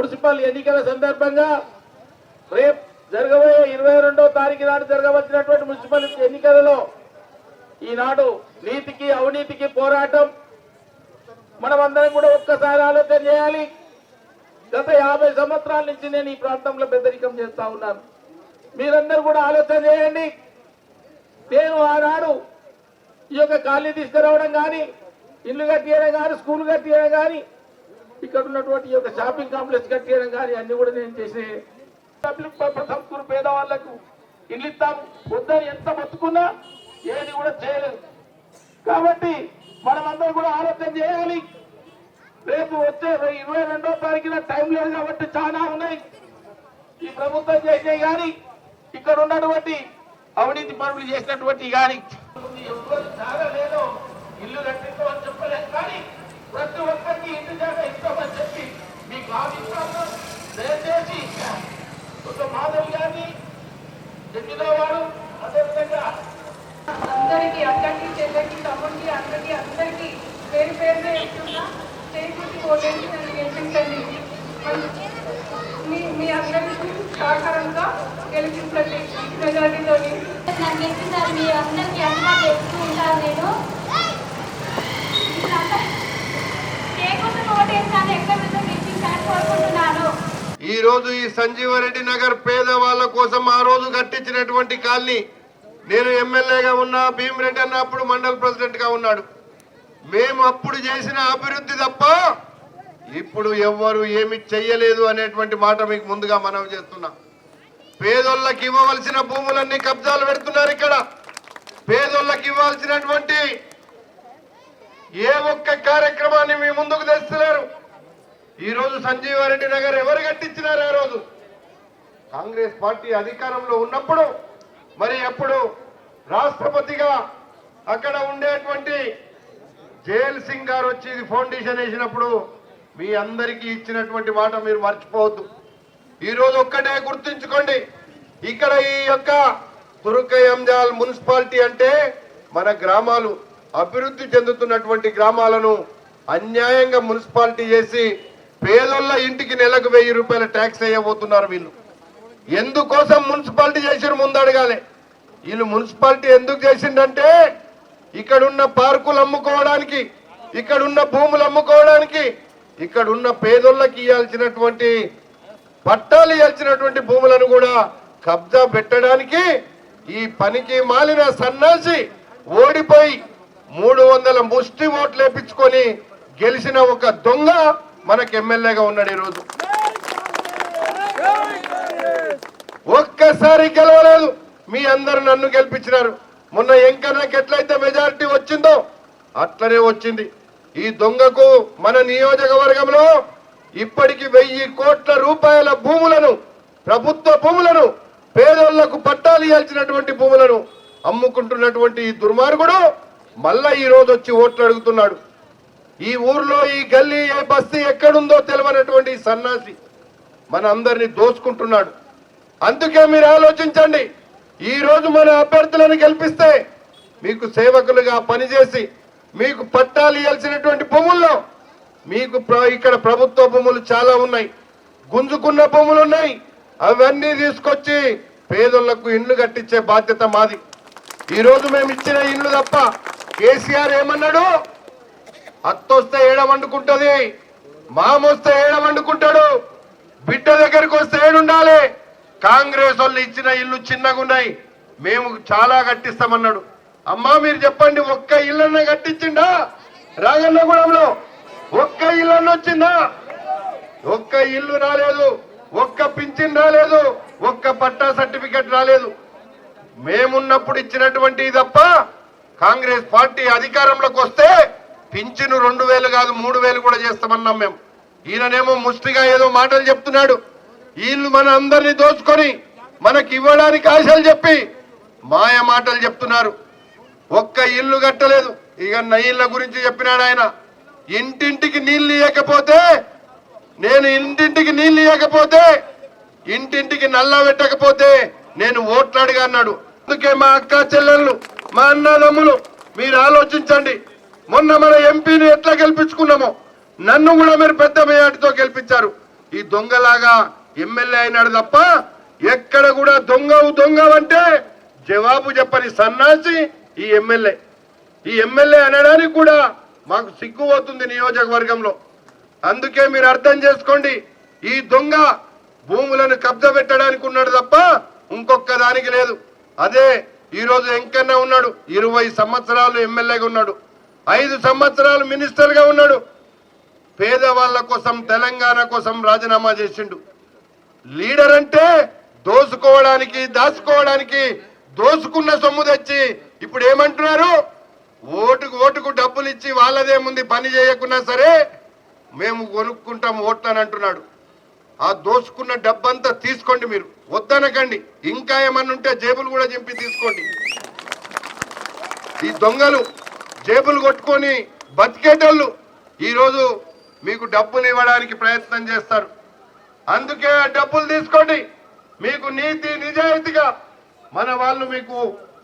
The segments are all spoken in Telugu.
మున్సిపల్ ఎన్నికల సందర్భంగా రేపు జరగబోయే 22వ తారీఖు నాడు జరగవలసినటువంటి మున్సిపల్ ఎన్నికలలో ఈనాడు నీతికి అవినీతికి పోరాటం మనమందరం కూడా ఒక్కసారి ఆలోచన చేయాలి. గత 50 సంవత్సరాల నుంచి నేను ఈ ప్రాంతంలో పెద్దరికం చేస్తా ఉన్నాను. మీరందరూ కూడా ఆలోచన చేయండి. నేను ఆనాడు ఈ యొక్క కాలనీ తీసుకురావడం కానీ, ఇల్లు కట్టియడం కానీ, స్కూల్ కట్టియడం కానీ, ఇక్కడ ఉన్నటువంటి ఈ యొక్క షాపింగ్ కాంప్లెక్స్ కట్టియడం కానీ అన్ని కూడా నేను చేసే సంస్కృతి పేదవాళ్లకు ఇల్లు ఇస్తాం వద్దని ఎంత బతుకున్నా ఏది కూడా చేయలేదు. కాబట్టి మనమందరం కూడా ఆలోచన చేయాలి. రేపు వచ్చే 22వ తారీఖున టైం లేదు కాబట్టి చాలా ఉన్నాయి ఈ ప్రభుత్వం చేసినవి కానీ, ఇక్కడ ఉన్నటువంటి అవినీతి పనులు చేసినటువంటి కానీ చాలా లేదు. ఇల్లు కట్టించమని చెప్పలేదు కానీ ప్రతి ఒక్కరికి ఇంటి జాగా ఇస్తామని చెప్పి మీకు ఆశిస్తాను. దయచేసి ఒక మాధవ్ గారిని చెప్పినవాడు అదేవిధంగా అందరికీ అక్కడికి చెల్లెకి తమ్ముడికి అందరికీ పేరు పేరునే ఇస్తున్నా. చేకూర్చి ఓటేసి నన్ను గెలిపించండి. మీ అందరికీ సహకారంగా గెలిపించండి మెజారిటీతోని. నన్ను గెలిపించాలి. మీ అందరికీ అన్నా చెప్తూ ఉంటాను. నేను చేకూర్చి ఓటేసాను. ఎక్కడ గెలిపించాలని కోరుకుంటున్నాను. ఈ రోజు ఈ సంజీవరెడ్డి నగర్ పేదవాళ్ళ కోసం ఆ రోజు కట్టించినటువంటి కాలనీ నేను ఎమ్మెల్యేగా ఉన్నా, భీమిరెడ్డి అన్న అప్పుడు మండల ప్రెసిడెంట్ గా ఉన్నాడు. మేము అప్పుడు చేసిన అభివృద్ధి తప్ప ఇప్పుడు ఎవ్వరు ఏమి చెయ్యలేదు అనేటువంటి మాట మీకు ముందుగా మనవి చేస్తున్నా. పేదోళ్ళకి ఇవ్వవలసిన భూములన్నీ కబ్జాలు పెడుతున్నారు. ఇక్కడ పేదోళ్ళకి ఇవ్వాల్సినటువంటి ఏ ఒక్క కార్యక్రమాన్ని మీ ముందుకు తెస్తున్నారు. ఈ రోజు సంజీవారెడ్డి నగర్ ఎవరు కట్టించినారు? ఆ రోజు కాంగ్రెస్ పార్టీ అధికారంలో ఉన్నప్పుడు, మరి అప్పుడు రాష్ట్రపతిగా అక్కడ ఉండేటువంటి జైల్ సింగ్ గారు వచ్చి ఇది ఫౌండేషన్ వేసినప్పుడు మీ అందరికీ ఇచ్చినటువంటి మాట మీరు మర్చిపోవద్దు. ఈ రోజు ఒక్కటే గుర్తుంచుకోండి, ఇక్కడ ఈ యొక్క తురుకయంజాల్ మున్సిపాలిటీ అంటే మన గ్రామాలు అభివృద్ధి చెందుతున్నటువంటి గ్రామాలను అన్యాయంగా మున్సిపాలిటీ చేసి పేదోళ్ళ ఇంటికి నెలకు 1000 రూపాయల ట్యాక్స్ వేయబోతున్నారు. వీళ్ళు ఎందుకోసం మున్సిపాలిటీ చేసిరు ముందు అడగాలి. వీళ్ళు మున్సిపాలిటీ ఎందుకు చేసిందంటే ఇక్కడున్న పార్కులు అమ్ముకోవడానికి, ఇక్కడున్న భూములు అమ్ముకోవడానికి, ఇక్కడున్న పేదోళ్ళకి ఇవ్వాల్సినటువంటి పట్టాలు ఇవ్వాల్సినటువంటి భూములను కూడా కబ్జా పెట్టడానికి ఈ పనికి మాలిన సన్నాసి ఓడిపోయి 300 ముష్టి ఓట్లు వేపించుకొని గెలిచిన ఒక దొంగ మనకు ఎమ్మెల్యేగా ఉన్నాడు. ఈరోజు ఒక్కసారి గెలవలేదు. మీ అందరు నన్ను గెలిపించినారు. మొన్న ఎంకన్నకి ఎట్లయితే మెజారిటీ వచ్చిందో అట్లనే వచ్చింది. ఈ దొంగకు మన నియోజకవర్గంలో ఇప్పటికి 1000 కోట్ల రూపాయల భూములను, ప్రభుత్వ భూములను, పేదోళ్లకు పట్టాలు ఇవ్వాల్సినటువంటి భూములను అమ్ముకుంటున్నటువంటి ఈ దుర్మార్గుడు మళ్ళా ఈ రోజు వచ్చి ఓట్లు అడుగుతున్నాడు. ఈ ఊర్లో ఈ గల్లీ ఏ బస్తీ ఎక్కడుందో తెలియనటువంటి సన్నాసి మన అందరినీ దోచుకుంటున్నాడు. అందుకే మీరు ఆలోచించండి. ఈ రోజు మన అభ్యర్థులను గెలిపిస్తే మీకు సేవకులుగా పనిచేసి మీకు పట్టాలు ఇవ్వాల్సినటువంటి భూముల్లో మీకు ఇక్కడ ప్రభుత్వ భూములు చాలా ఉన్నాయి, గుంజుకున్న భూములు ఉన్నాయి. అవన్నీ తీసుకొచ్చి పేదోళ్లకు ఇండ్లు కట్టించే బాధ్యత మాది. ఈ రోజు మేము ఇచ్చిన ఇండ్లు తప్ప కేసీఆర్ ఏమన్నాడు? అత్తొస్తే ఏడవండుకుంటది, మామొస్తే ఏడవండుకుంటాడు, బిడ్డ దగ్గరికి వస్తే ఏడుండాలి. కాంగ్రెస్ వాళ్ళు ఇచ్చిన ఇల్లు చిన్నగా ఉన్నాయి, మేము చాలా కట్టిస్తామన్నాడు. అమ్మా మీరు చెప్పండి, ఒక్క ఇళ్ళన్న కట్టించిండా? రాజన్నగూడెంలో ఒక్క ఇళ్ళన్న వచ్చిందా? ఒక్క ఇల్లు రాలేదు, ఒక్క పింఛన్ రాలేదు, ఒక్క పట్టా సర్టిఫికెట్ రాలేదు. మేమున్నప్పుడు ఇచ్చినటువంటి తప్ప కాంగ్రెస్ పార్టీ అధికారంలోకి వస్తే పింఛను 2000 కాదు 3000 కూడా చేస్తామన్నాం మేము. ఈయననేమో ముష్టిగా ఏదో మాటలు చెప్తున్నాడు. వీళ్ళు మన అందరినీ దోచుకొని మనకి ఇవ్వడానికి ఆశలు చెప్పి మాయ మాటలు చెప్తున్నారు. ఒక్క ఇల్లు కట్టలేదు. ఇక నైళ్ళ గురించి చెప్పినాడు ఆయన. ఇంటింటికి నీళ్లు ఇవ్వకపోతే, నేను ఇంటింటికి నీళ్లు ఇవ్వకపోతే, ఇంటింటికి నల్లా పెట్టకపోతే నేను ఓట్లు అడిగా అన్నాడు. అందుకే మా అక్క చెల్లెళ్ళు, మా అన్నదమ్ములు మీరు ఆలోచించండి. మొన్న మన ఎంపీని ఎట్లా గెలిపించుకున్నామో నన్ను కూడా మీరు పెద్ద మేయాటితో గెలిపించారు. ఈ దొంగలాగా ఎమ్మెల్యే అయినాడు తప్ప ఎక్కడ కూడా దొంగవంటే జవాబు చెప్పని సన్నాసి ఈ ఎమ్మెల్యే అనడానికి కూడా మాకు సిగ్గు అవుతుంది నియోజకవర్గంలో. అందుకే మీరు అర్థం చేసుకోండి, ఈ దొంగ భూములను కబ్జా పెట్టడానికి ఉన్నాడు తప్ప ఇంకొక దానికి లేదు. అదే ఈరోజు వెంకన్న ఉన్నాడు, 20 సంవత్సరాలు ఎమ్మెల్యేగా ఉన్నాడు, 5 సంవత్సరాలు మినిస్టర్గా ఉన్నాడు. పేదవాళ్ళ కోసం తెలంగాణ కోసం రాజీనామా చేసిండు. లీడర్ అంటే దోసుకోవడానికి దాచుకోవడానికి దోసుకున్న సొమ్ము తెచ్చి ఇప్పుడు ఏమంటున్నారు, ఓటుకు డబ్బులు ఇచ్చి వాళ్ళదేముంది పని చేయకున్నా సరే మేము కొనుక్కుంటాం ఓట్లని అంటున్నాడు. ఆ దోసుకున్న డబ్బంతా తీసుకోండి, మీరు వద్దనకండి. ఇంకా ఏమన్నా ఉంటే జేబులు కూడా చింపి తీసుకోండి. ఈ దొంగలు జేబులు కొట్టుకొని బతికేటోళ్ళు ఈరోజు మీకు డబ్బులు ఇవ్వడానికి ప్రయత్నం చేస్తారు. అందుకే ఆ డబ్బులు తీసుకోండి. మీకు నీతి నిజాయితీగా మన వాళ్ళు మీకు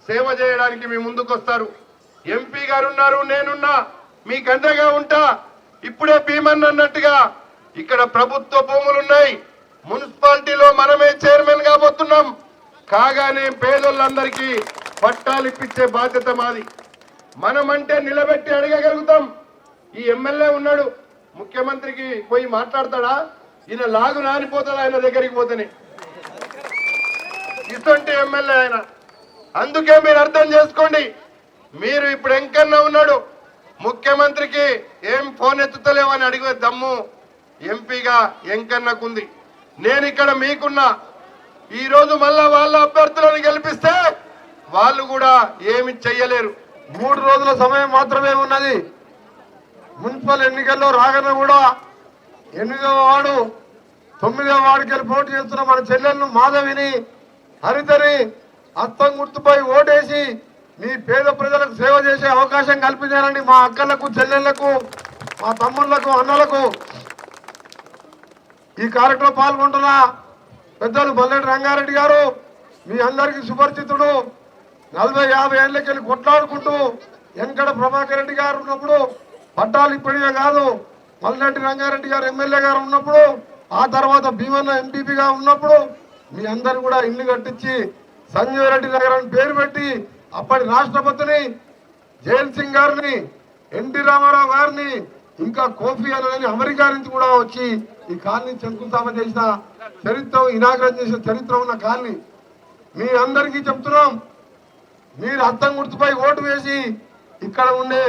సేవ చేయడానికి మీ ముందుకు వస్తారు. ఎంపీ గారు ఉన్నారు, నేనున్నా, మీకు అండగా ఉంటా. ఇప్పుడే భీమన్ అన్నట్టుగా ఇక్కడ ప్రభుత్వ భూములు ఉన్నాయి, మున్సిపాలిటీలో మనమే చైర్మన్ కాబోతున్నాం. కాగానే పేదోళ్ళందరికీ పట్టాలు ఇప్పించే బాధ్యత మాది. మనమంటే నిలబెట్టి అడగగలుగుతాం. ఈ ఎమ్మెల్యే ఉన్నాడు, ముఖ్యమంత్రికి పోయి మాట్లాడతాడా? ఈయన లాగు నానిపోతాడు ఆయన దగ్గరికి పోతేనే. ఇటువంటి ఎమ్మెల్యే ఆయన. అందుకే మీరు అర్థం చేసుకోండి. మీరు ఇప్పుడు వెంకన్న ఉన్నాడు, ముఖ్యమంత్రికి ఏం ఫోన్ ఎత్తుతలేవని అడిగే దమ్ము ఎంపీగా వెంకన్నకుంది. నేను ఇక్కడ మీకున్నా. ఈరోజు మళ్ళా వాళ్ళ అభ్యర్థులను గెలిపిస్తే వాళ్ళు కూడా ఏమి చెయ్యలేరు. 3 రోజుల సమయం మాత్రమే ఉన్నది. మున్సిపల్ ఎన్నికల్లో రాగన కూడా 8వ వార్డు 9వ వార్డుకి పోటీ చేస్తున్న మన చెల్లెలను మాధవిని హరితని అత్తం గుర్తుపై ఓటేసి మీ పేద ప్రజలకు సేవ చేసే అవకాశం కల్పించాలండి. మా అక్కలకు, చెల్లెళ్లకు, మా తమ్ముళ్లకు, అన్నలకు. ఈ కార్యక్రమంలో పాల్గొంటున్న పెద్దలు మల్లెడ్డి రంగారెడ్డి గారు మీ అందరికీ సుపరిచితుడు. 40-50 ఏళ్ళకెళ్ళి కొట్లాడుకుంటూ వెంకట ప్రభాకర్ రెడ్డి గారు ఉన్నప్పుడు పట్టాలు ఇప్పటివే కాదు, మల్లెడ్డి రంగారెడ్డి గారు ఎమ్మెల్యే గారు ఉన్నప్పుడు, ఆ తర్వాత భీమన్న ఎంపీపీగా ఉన్నప్పుడు మీ అందరు కూడా ఇల్లు కట్టించి సంజీవ్ రెడ్డి నగర్ అని పేరు పెట్టి అప్పటి రాష్ట్రపతిని జైల్ సింగ్ గారిని, ఎన్టీ రామారావు గారిని, ఇంకా కోఫీ అన్నని అమెరికా నుంచి కూడా వచ్చి ఈ కాలనీ శంకుస్థాపన చేసిన చరిత్ర, ఇనాగ్రేట్ చేసిన చరిత్ర ఉన్న కాలనీ. మీ అందరికీ చెప్తున్నాం, మీరు అద్దం గుర్తుపై ఓటు వేసి ఇక్కడ ఉండే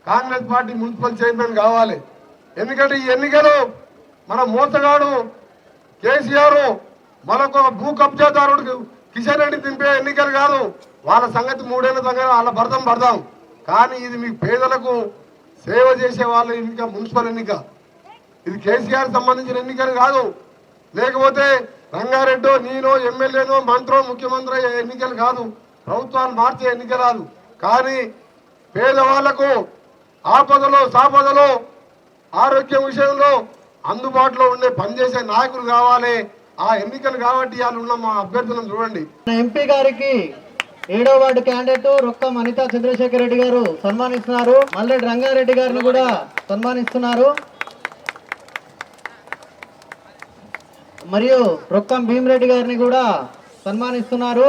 కాంగ్రెస్ పార్టీ మున్సిపల్ చైర్మన్ కావాలి. ఎందుకంటే ఈ ఎన్నికలు మన మోసగాడు కేసీఆర్ మరొక భూ కబ్జాదారుడు కిషన్ రెడ్డి దింపే ఎన్నికలు కాదు. వాళ్ళ సంగతి 3 ఏళ్ల దగ్గర వాళ్ళ పడదాం. కానీ ఇది మీ పేదలకు సేవ చేసే వాళ్ళ ఎన్నిక, మున్సిపల్ ఎన్నిక. ఇది కేసీఆర్ సంబంధించిన ఎన్నికలు కాదు. లేకపోతే రంగారెడ్డో, నేనో, ఎమ్మెల్యేనో, మంత్రో, ముఖ్యమంత్రి ఎన్నికలు కాదు. ప్రభుత్వాలు మార్చే ఎన్నికలు. కానీ పేదవాళ్లకు ఆపదలో సాపదలో ఆరోగ్యం విషయంలో అందుబాటులో ఉండే పనిచేసే నాయకులు కావాలి. ఆ ఎన్నికలు కాబట్టి వాళ్ళు ఉన్న మా అభ్యర్థులను చూడండి. ఎంపీ గారికి 7వ వార్డు క్యాండిడేట్ రొక్కం అనితా చంద్రశేఖర్ రెడ్డి గారు సన్మానిస్తున్నారు. మల్లెడ్డి రంగారెడ్డి గారిని కూడా సన్మానిస్తున్నారు. మరియు రొక్కం భీమరెడ్డి గారిని కూడా సన్మానిస్తున్నారు.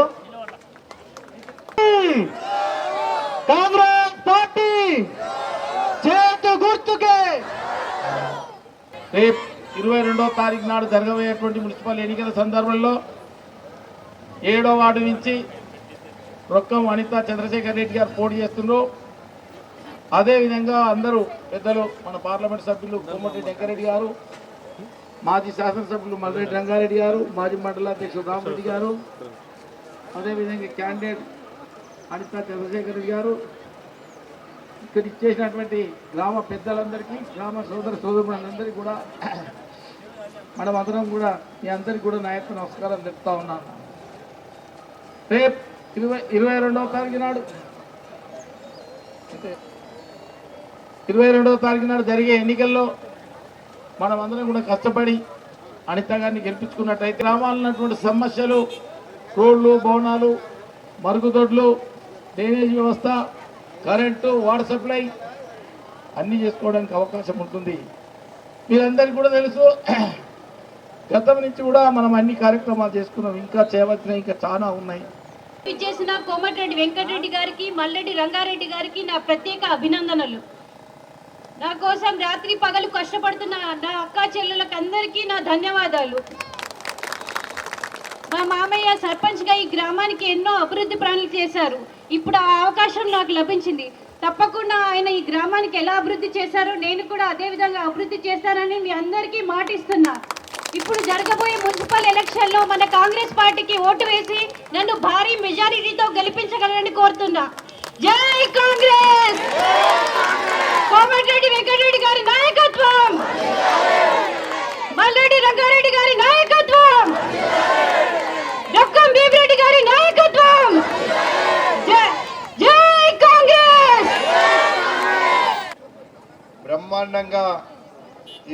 కాంగ్రెస్ పార్టీ చేతు గుర్తుకే. రేపు 22వ తారీఖు నాడు జరగబోయేటువంటి మున్సిపల్ ఎన్నికల సందర్భంలో 7వ వార్డు నుంచి రొక్కం అనితా చంద్రశేఖర్ రెడ్డి గారు పోటీ చేస్తున్నారు. అదేవిధంగా అందరూ పెద్దలు, మన పార్లమెంట్ సభ్యులు కోమటిరెడ్డి వెంకరెడ్డి గారు, మాజీ శాసనసభ్యులు మల్లెడ్డి రంగారెడ్డి గారు, మాజీ మండలాధ్యక్షుడు రామరెడ్డి గారు, అదేవిధంగా క్యాండిడేట్ అనితా చంద్రశేఖర్ రెడ్డి గారు, ఇక్కడ ఇచ్చేసినటువంటి గ్రామ పెద్దలందరికీ, గ్రామ సోదరులందరికీ కూడా మనం అందరం కూడా మీ అందరికీ కూడా నా యొక్క నమస్కారం చెప్తా ఉన్నాను. రేపు 22వ తారీఖు నాడు 22వ తారీఖు నాడు జరిగే ఎన్నికల్లో మనం అందరం కూడా కష్టపడి అనిత గారిని గెలిపించుకున్నట్టయితే గ్రామాల్లో ఉన్నటువంటి సమస్యలు, రోడ్లు, భవనాలు, మరుగుదొడ్లు, డ్రైనేజ్ వ్యవస్థ, కరెంటు, వాటర్ సప్లై అన్నీ చేసుకోవడానికి అవకాశం ఉంటుంది. మీరందరికీ కూడా తెలుసు, గతం నుంచి కూడా మనం అన్ని కార్యక్రమాలు చేసుకున్నాం. ఇంకా చేయవలసిన ఇంకా చాలా ఉన్నాయి. చేసిన కోమటిరెడ్డి వెంకటరెడ్డి గారికి, మల్లెడ్డి రంగారెడ్డి గారికి నా ప్రత్యేక అభినందనలు. నా కోసం రాత్రి పగలు కష్టపడుతున్న నా అక్క చెల్లెలకు అందరికీ నా ధన్యవాదాలు. మా మామయ్య సర్పంచ్గా ఈ గ్రామానికి ఎన్నో అభివృద్ధి పనులు చేశారు. ఇప్పుడు ఆ అవకాశం నాకు లభించింది. తప్పకుండా ఆయన ఈ గ్రామానికి ఎలా అభివృద్ధి చేశారో నేను కూడా అదే విధంగా అభివృద్ధి చేస్తానని మీ అందరికీ మాటిస్తున్నా. ఇప్పుడు జరగబోయే మున్సిపల్ ఎలక్షన్లో మన కాంగ్రెస్ పార్టీకి ఓటు వేసి నన్ను భారీ మెజారిటీతో గెలిపించగలరని కోరుతున్నా. జై కాంగ్రెస్! కోమటిరెడ్డి వెంకటరెడ్డి గారి నాయకత్వం, మల్లెడ్డి రంగారెడ్డి గారి నాయకత్వం, డొక్కం భీమిరెడ్డి గారి నాయకత్వం. జై కాంగ్రెస్! బ్రహ్మాండంగా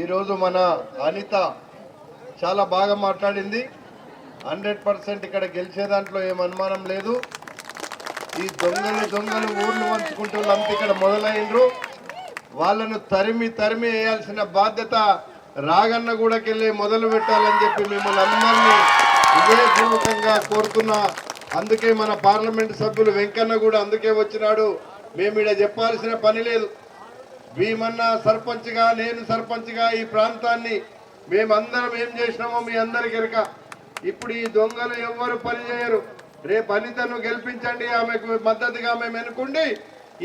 ఈరోజు మన అనిత చాలా బాగా మాట్లాడింది. 100% ఇక్కడ గెలిచే దాంట్లో ఏం అనుమానం లేదు. ఈ దొంగలు ఊర్లు వంచుకుంటూ అంతా ఇక్కడ మొదలైనరు. వాళ్ళను తరిమి వేయాల్సిన బాధ్యత రాగన్న కూడాకెళ్ళి మొదలు పెట్టాలని చెప్పి మిమ్మల్ని అందరినీ హృదయపూర్వకంగా కోరుతున్నా. అందుకే మన పార్లమెంట్ సభ్యులు వెంకన్న కూడా అందుకే వచ్చినాడు. మేము ఇక్కడ చెప్పాల్సిన పని లేదు. భీమన్న సర్పంచ్గా, నేను సర్పంచ్గా ఈ ప్రాంతాన్ని మేమందరం ఏం చేసినామో మీ అందరికి ఎరక. ఇప్పుడు ఈ దొంగలు ఎవ్వరు పని చేయరు. రేపు అనితను గెలిపించండి, ఆమెకు మద్దతుగా మేము ఎన్నుకుండి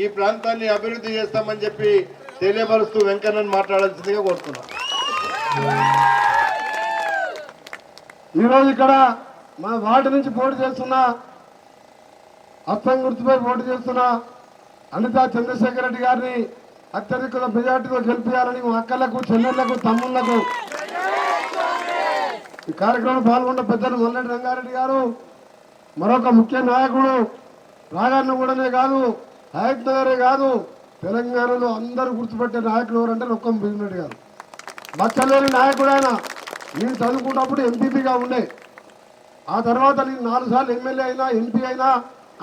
ఈ ప్రాంతాన్ని అభివృద్ధి చేస్తామని చెప్పి తెలియపరుస్తూ వెంకన్నను మాట్లాడాల్సిందిగా కోరుతున్నాం. ఈరోజు ఇక్కడ మన వార్డు నుంచి పోటీ చేస్తున్న, అస్తం గుర్తుపై పోటీ చేస్తున్న అనితా చంద్రశేఖర్ రెడ్డి గారిని అత్యధిక మెజార్టీతో గెలిపించాలని మా అక్కలకు, చెల్లెళ్లకు, తమ్ముళ్లకు ఈ కార్యక్రమంలో పాల్గొన్న పెద్దలు మల్లెడ్డి రంగారెడ్డి గారు, మరొక ముఖ్య నాయకుడు రాగన్న కూడానే కాదు, హయత్ నగరే కాదు, తెలంగాణలో అందరూ గుర్తుపెట్టే నాయకులు ఎవరంటే రొక్కం భీమిరెడ్డి గారు. మచ్చలేని నాయకుడు ఆయన. నేను చదువుకున్నప్పుడు ఎంపీపీగా ఉండే. ఆ తర్వాత నేను 4 సార్లు ఎమ్మెల్యే అయినా, ఎంపీ అయినా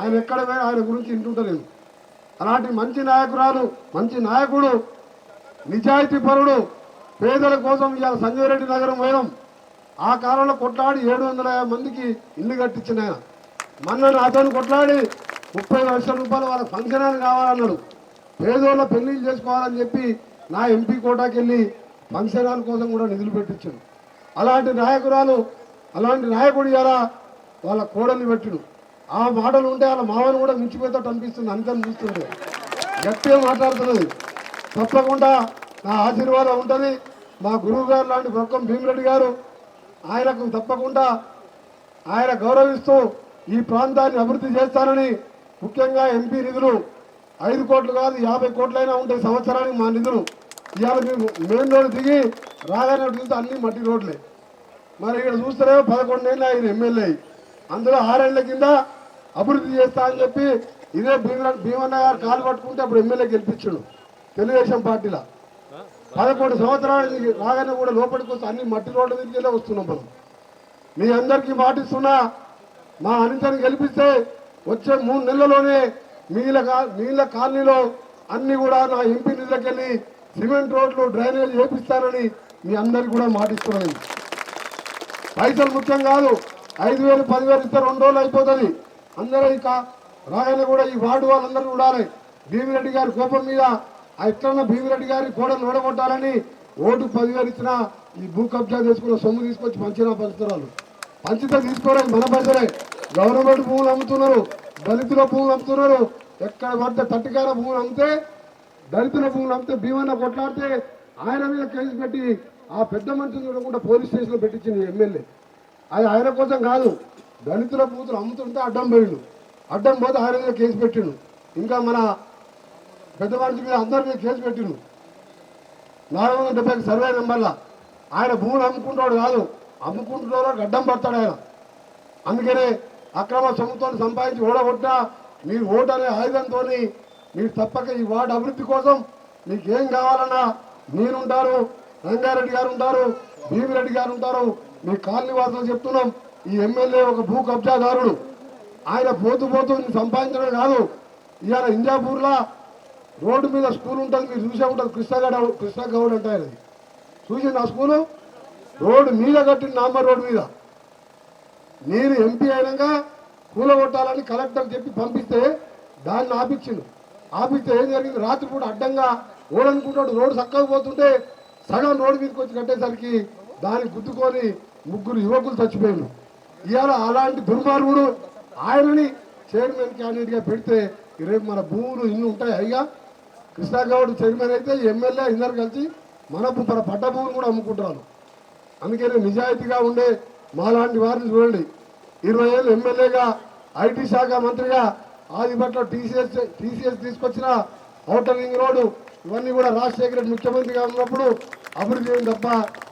ఆయన ఎక్కడ పోయినా ఆయన గురించి వింటుంటలేను. అలాంటి మంచి నాయకురాలు, మంచి నాయకుడు, నిజాయితీ పరుడు, పేదల కోసం ఇవాళ సంజయ్ రెడ్డి నగరం పోయినాం. ఆ కాలంలో కొట్లాడి 750 మందికి ఇల్లు కట్టించిన ఆయన. మొన్న నాతో కొట్లాడి 30 లక్షల రూపాయలు వాళ్ళ ఫంక్షన్ హాల్ కావాలన్నాడు. పేదోళ్ళ పెళ్లిళ్ళు చేసుకోవాలని చెప్పి నా ఎంపీ కోటాకి వెళ్ళి ఫంక్షన్ హాల్ కోసం కూడా నిధులు పెట్టించాడు. అలాంటి నాయకురాలు, అలాంటి నాయకుడు ఇలా వాళ్ళ కోడల్ని పెట్టిడు. ఆ మాటలు ఉంటే వాళ్ళ మామను కూడా మించిపోయేటట్టు అనిపిస్తుంది. అంతని చూస్తుంటే గట్టిగా మాట్లాడుతున్నది. తప్పకుండా నా ఆశీర్వాదం ఉంటుంది. మా గురువు గారు లాంటి రొక్కం భీమిరెడ్డి గారు, ఆయనకు తప్పకుండా ఆయన గౌరవిస్తూ ఈ ప్రాంతాన్ని అభివృద్ధి చేస్తానని, ముఖ్యంగా ఎంపీ నిధులు 5 కోట్లు కాదు 50 కోట్లైనా ఉంటాయి సంవత్సరానికి మా నిధులు. ఇవాళ మేము మెయిన్ రోడ్డు దిగి రాగానే చూస్తే అన్ని మట్టి రోడ్లే. మరి ఇక్కడ చూస్తేనే 11 ఏళ్ళు ఆయన ఎమ్మెల్యే, అందులో 6 ఏళ్ల కింద అభివృద్ధి చేస్తా అని చెప్పి ఇదే భీమన్న గారు కాలు పట్టుకుంటే అప్పుడు ఎమ్మెల్యే గెలిపించాడు తెలుగుదేశం పార్టీలో. 11 సంవత్సరాలు రాగానే కూడా లోపలికి వస్తే అన్ని మట్టి రోడ్ల మీదకి వస్తున్నాం మనం. మీ అందరికీ మాటిస్తున్నా, మా అనితని గెలిపిస్తే వచ్చే 3 నెలల్లోనే నీళ్ళ కాలనీలో అన్ని కూడా నా ఎంపీ నిధులకెళ్ళి సిమెంట్ రోడ్లు, డ్రైనేజ్ వేపిస్తానని మీ అందరికీ కూడా మాటిస్తున్నాను. పైసలు ముఖ్యం కాదు. 5,000 10,000 ఇస్తే 2 రోజులు అయిపోతుంది. అందరూ ఇక రాగానే కూడా ఈ వార్డు వాళ్ళందరూ చూడాలి. భీమిరెడ్డి గారి కోపం మీద ఎట్లన్నా భీమిరెడ్డి గారి కోడలు ఓడగొట్టాలని ఓటు 10,000 ఇచ్చినా ఈ భూ కబ్జా చేసుకున్న సొమ్ము తీసుకొచ్చి పంచినా పంచుతున్నారు. పంచితే తీసుకోవడానికి మన పైసలే. గవర్నమెంట్ భూములు అమ్ముతున్నారు, దళితుల భూములు అమ్ముతున్నారు. ఎక్కడ పడితే తట్టికార భూములు అమ్మితే, దళితుల భూములు అమ్మితే భీమన్న కొట్లాడితే ఆయన మీద కేసు పెట్టి ఆ పెద్ద మనుషులు చూడకుండా పోలీస్ స్టేషన్లో పెట్టించింది ఎమ్మెల్యే. అది ఆయన కోసం కాదు, దళితుల భూతులు అమ్ముతుంటే అడ్డం పోయిండు. అడ్డం పోతే ఆయన మీద కేసు పెట్టిండు. ఇంకా మన పెద్ద మనిషి మీద అందరి మీద కేసు పెట్టిండు. 470 సర్వే నెంబర్ల. ఆయన భూములు అమ్ముకుంటాడు కాదు, అమ్ముకుంటున్నారో అడ్డం పడతాడు ఆయన. అందుకనే అక్రమ సొమ్ముతో సంపాదించి ఓడగొట్టా మీరు ఓటు అనే ఆయుధంతో మీరు తప్పక ఈ వార్డు అభివృద్ధి కోసం మీకేం కావాలన్నా నేనుంటారు, రంగారెడ్డి గారు ఉంటారు, భీమిరెడ్డి గారు ఉంటారు. మీ కాలనీ వాసులు చెప్తున్నాం, ఈ ఎమ్మెల్యే ఒక భూ కబ్జాదారుడు. ఆయన పోతూ సంపాదించడం కాదు. ఇవాళ ఇంజాపూర్లో రోడ్డు మీద స్కూల్ ఉంటుంది, మీరు చూసే ఉంటారు. కృష్ణగౌడ్ అంటే ఆయన చూసింది ఆ స్కూలు. రోడ్డు మీద కట్టిన నాంబర్ రోడ్డు మీద నేను ఎంపీ అయినాక కూలగొట్టాలని కలెక్టర్ చెప్పి పంపిస్తే దాన్ని ఆపించిండు. ఆపిస్తే ఏం జరిగింది, రాత్రిపూట అడ్డంగా ఓడనుకుంటాడు రోడ్డు చక్కగా పోతుంటే సగం రోడ్డు మీదకి వచ్చి కట్టేసరికి దాన్ని గుద్దుకొని 3 యువకులు చచ్చిపోయారు. ఇవాళ అలాంటి దుర్మార్గుడు ఆయనని చైర్మన్ క్యాండిడేట్గా పెడితే రేపు మన భూములు ఇన్ని ఉంటాయి. అయ్యా కృష్ణాగౌడ్ చైర్మన్ అయితే ఎమ్మెల్యే ఇద్దరు కలిసి మన పడ్డ భూములు కూడా అమ్ముకుంటారు. అందుకని నిజాయితీగా ఉండే మాలాంటి వారిని చూడండి. 20 ఏళ్ళు ఎమ్మెల్యేగా ఐటీ శాఖ మంత్రిగా ఆదిపట్ల టీసీఎస్ తీసుకొచ్చిన ఔటర్ రింగ్ రోడ్డు ఇవన్నీ కూడా రాజశేఖర రెడ్డి ముఖ్యమంత్రిగా ఉన్నప్పుడు అభివృద్ధి చేయడం తప్ప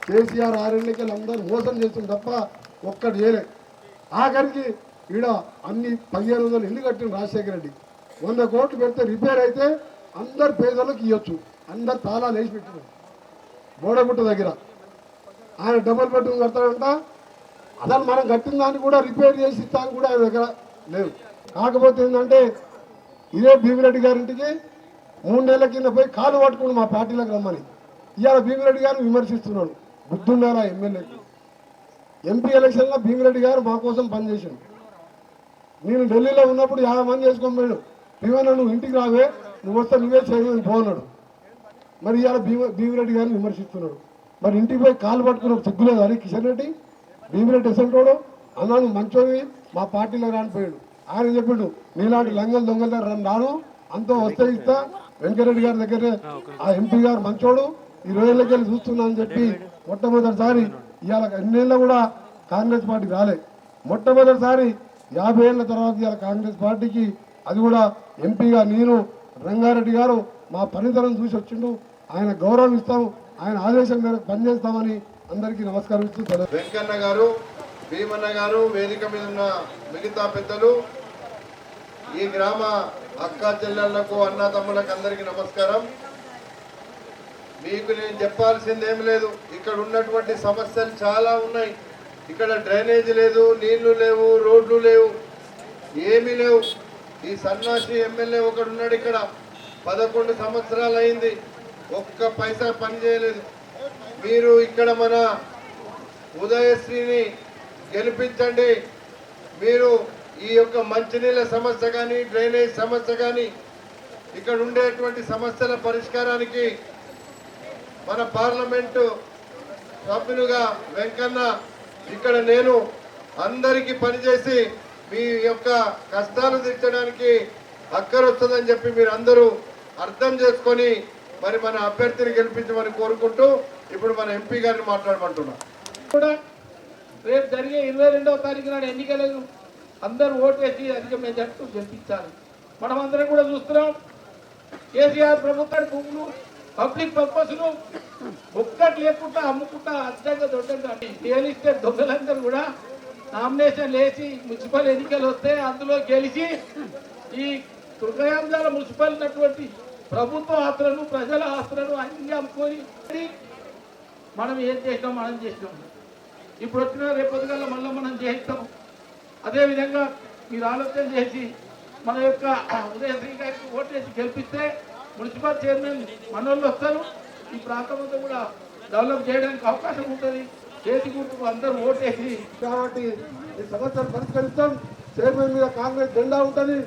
కేసీఆర్ 6 ఎన్నికలు అందరూ మోసం చేస్తుంది తప్ప ఒక్కటి చేయలే. ఆఖరికి ఈడ అన్ని 1500 ఇల్లు కట్టిన రాజశేఖర రెడ్డి 100 కోట్లు పెడితే రిపేర్ అయితే అందరు పేదలకు ఇవ్వచ్చు. అందరు తాళాలు వేసి పెట్టినారు బోడగుట్ట దగ్గర. ఆయన డబుల్ బెడ్రూమ్ కడతాడంట. అసలు మనం కట్టిన దాన్ని కూడా రిపేర్ చేసి ఇస్తాను కూడా ఆయన దగ్గర లేదు. కాకపోతే ఏంటంటే ఇదే భీమిరెడ్డి గారింటికి 3 నెలల కింద పోయి కాలు పట్టుకుని మా పార్టీలకు రమ్మని ఇవాళ భీమిరెడ్డి గారిని విమర్శిస్తున్నాడు. బుద్ధుండాలా ఎమ్మెల్యేకి. ఎంపీ ఎలక్షన్లో భీమిరెడ్డి గారు మా కోసం పనిచేశాడు. నేను ఢిల్లీలో ఉన్నప్పుడు 50 మంది చేసుకొని పోయాడు. భీమన్న నువ్వు ఇంటికి రావే, నువ్వు వస్తే నువ్వే చేయమని పోన్నాడు. మరి ఇవాళ భీమిరెడ్డి గారిని విమర్శిస్తున్నాడు. మరి ఇంటికి పోయి కాలు పట్టుకుని సిగ్గులేదు అని కిషన్ రెడ్డి భీమిరెడ్డి ఎసంటోడు అన్నా నువ్వు మంచోవి మా పార్టీలో రానిపోయాడు. ఆయన చెప్పాడు నీలాంటి లంగలు దొంగల దగ్గర రాను అంతా వస్తే ఇస్తా. వెంకరెడ్డి గారి దగ్గరే ఆ ఎంపీ గారు మంచోడు 20 ఏళ్ళకి వెళ్ళి చూస్తున్నా అని చెప్పి మొట్టమొదటిసారి ఇవాళ ఎన్నేళ్ళ కూడా కాంగ్రెస్ పార్టీకి రాలే. మొట్టమొదటిసారి 50 ఏళ్ళ తర్వాత ఇవాళ కాంగ్రెస్ పార్టీకి అది కూడా ఎంపీగా నేను రంగారెడ్డి గారు మా పనితనం చూసి వచ్చిండు. ఆయన గౌరవం ఇస్తాం, ఆయన ఆదేశం మేరకు పనిచేస్తామని అందరికీ నమస్కరిస్తూ వెంకన్న గారు, భీమన్న గారు, వేదిక మీద ఉన్న మిగతా పెద్దలు, ఈ గ్రామ అక్క చెల్లెళ్లకు అన్న తమ్ములకు అందరికీ నమస్కారం. మీకు నేను చెప్పాల్సిందేం లేదు. ఇక్కడ ఉన్నటువంటి సమస్యలు చాలా ఉన్నాయి. ఇక్కడ డ్రైనేజ్ లేదు, నీళ్లు లేవు, రోడ్లు లేవు, ఏమీ లేవు. ఈ సన్నాసి ఎమ్మెల్యే ఒకడు ఉన్నాడు ఇక్కడ. 11 సంవత్సరాలు అయింది, ఒక్క పైసా పని చేయలేదు. మీరు ఇక్కడ మన ఉదయశ్రీని గెలిపించండి. మీరు ఈ యొక్క మంచినీళ్ళ సమస్య కానీ, డ్రైనేజ్ సమస్య కానీ, ఇక్కడ ఉండేటువంటి సమస్యల పరిష్కారానికి మన పార్లమెంటు సభ్యులుగా వెంకన్న ఇక్కడ నేను అందరికీ పనిచేసి మీ యొక్క కష్టాలు తీర్చడానికి అక్కరొస్తుందని చెప్పి మీరు అందరూ అర్థం చేసుకొని మరి మన అభ్యర్థిని గెలిపించమని కోరుకుంటూ ఇప్పుడు మన ఎంపీ గారిని మాట్లాడమంటున్నా. కూడా రేపు జరిగే 22వ తారీఖు నాడు ఎన్నికలను అందరూ ఓటేసి అధిక మెజార్టీతో గెలిపించాలి. మనం అందరం కూడా చూస్తున్నాం. కేసీఆర్ ప్రభుత్వం భూములు పబ్లిక్ పర్పస్లు ఒక్కటి లేకుండా అమ్ముకుంటా అర్థంగా దొడ్డంగా తేలిస్తే దొంగలందరూ కూడా నామినేషన్ వేసి మున్సిపల్ ఎన్నికలు వస్తే అందులో గెలిచి ఈ దుర్గయాంజాల మున్సిపల్ ఉన్నటువంటి ప్రభుత్వ ఆస్తులను, ప్రజల ఆస్తులను అన్ని అమ్ముకొని మనం ఏం చేసినాం, మనం చేసినాం. ఇప్పుడు వచ్చిన రేపొద్దుగల మళ్ళీ మనం చేస్తాం. అదేవిధంగా మీరు ఆలోచన చేసి మన యొక్క ఉదయశ్రీ గారికి ఓటేసి గెలిపిస్తే మున్సిపల్ చైర్మన్ మనోళ్ళు వస్తారు. ఈ ప్రాంతం అంతా కూడా డెవలప్ చేయడానికి అవకాశం ఉంటుంది. చేతి గుర్తుకు అందరూ ఓటేసి కాబట్టి ఈ సమస్యను పరిష్కరిస్తాం. చైర్మన్ మీద కాంగ్రెస్ జెండా ఉంటుంది.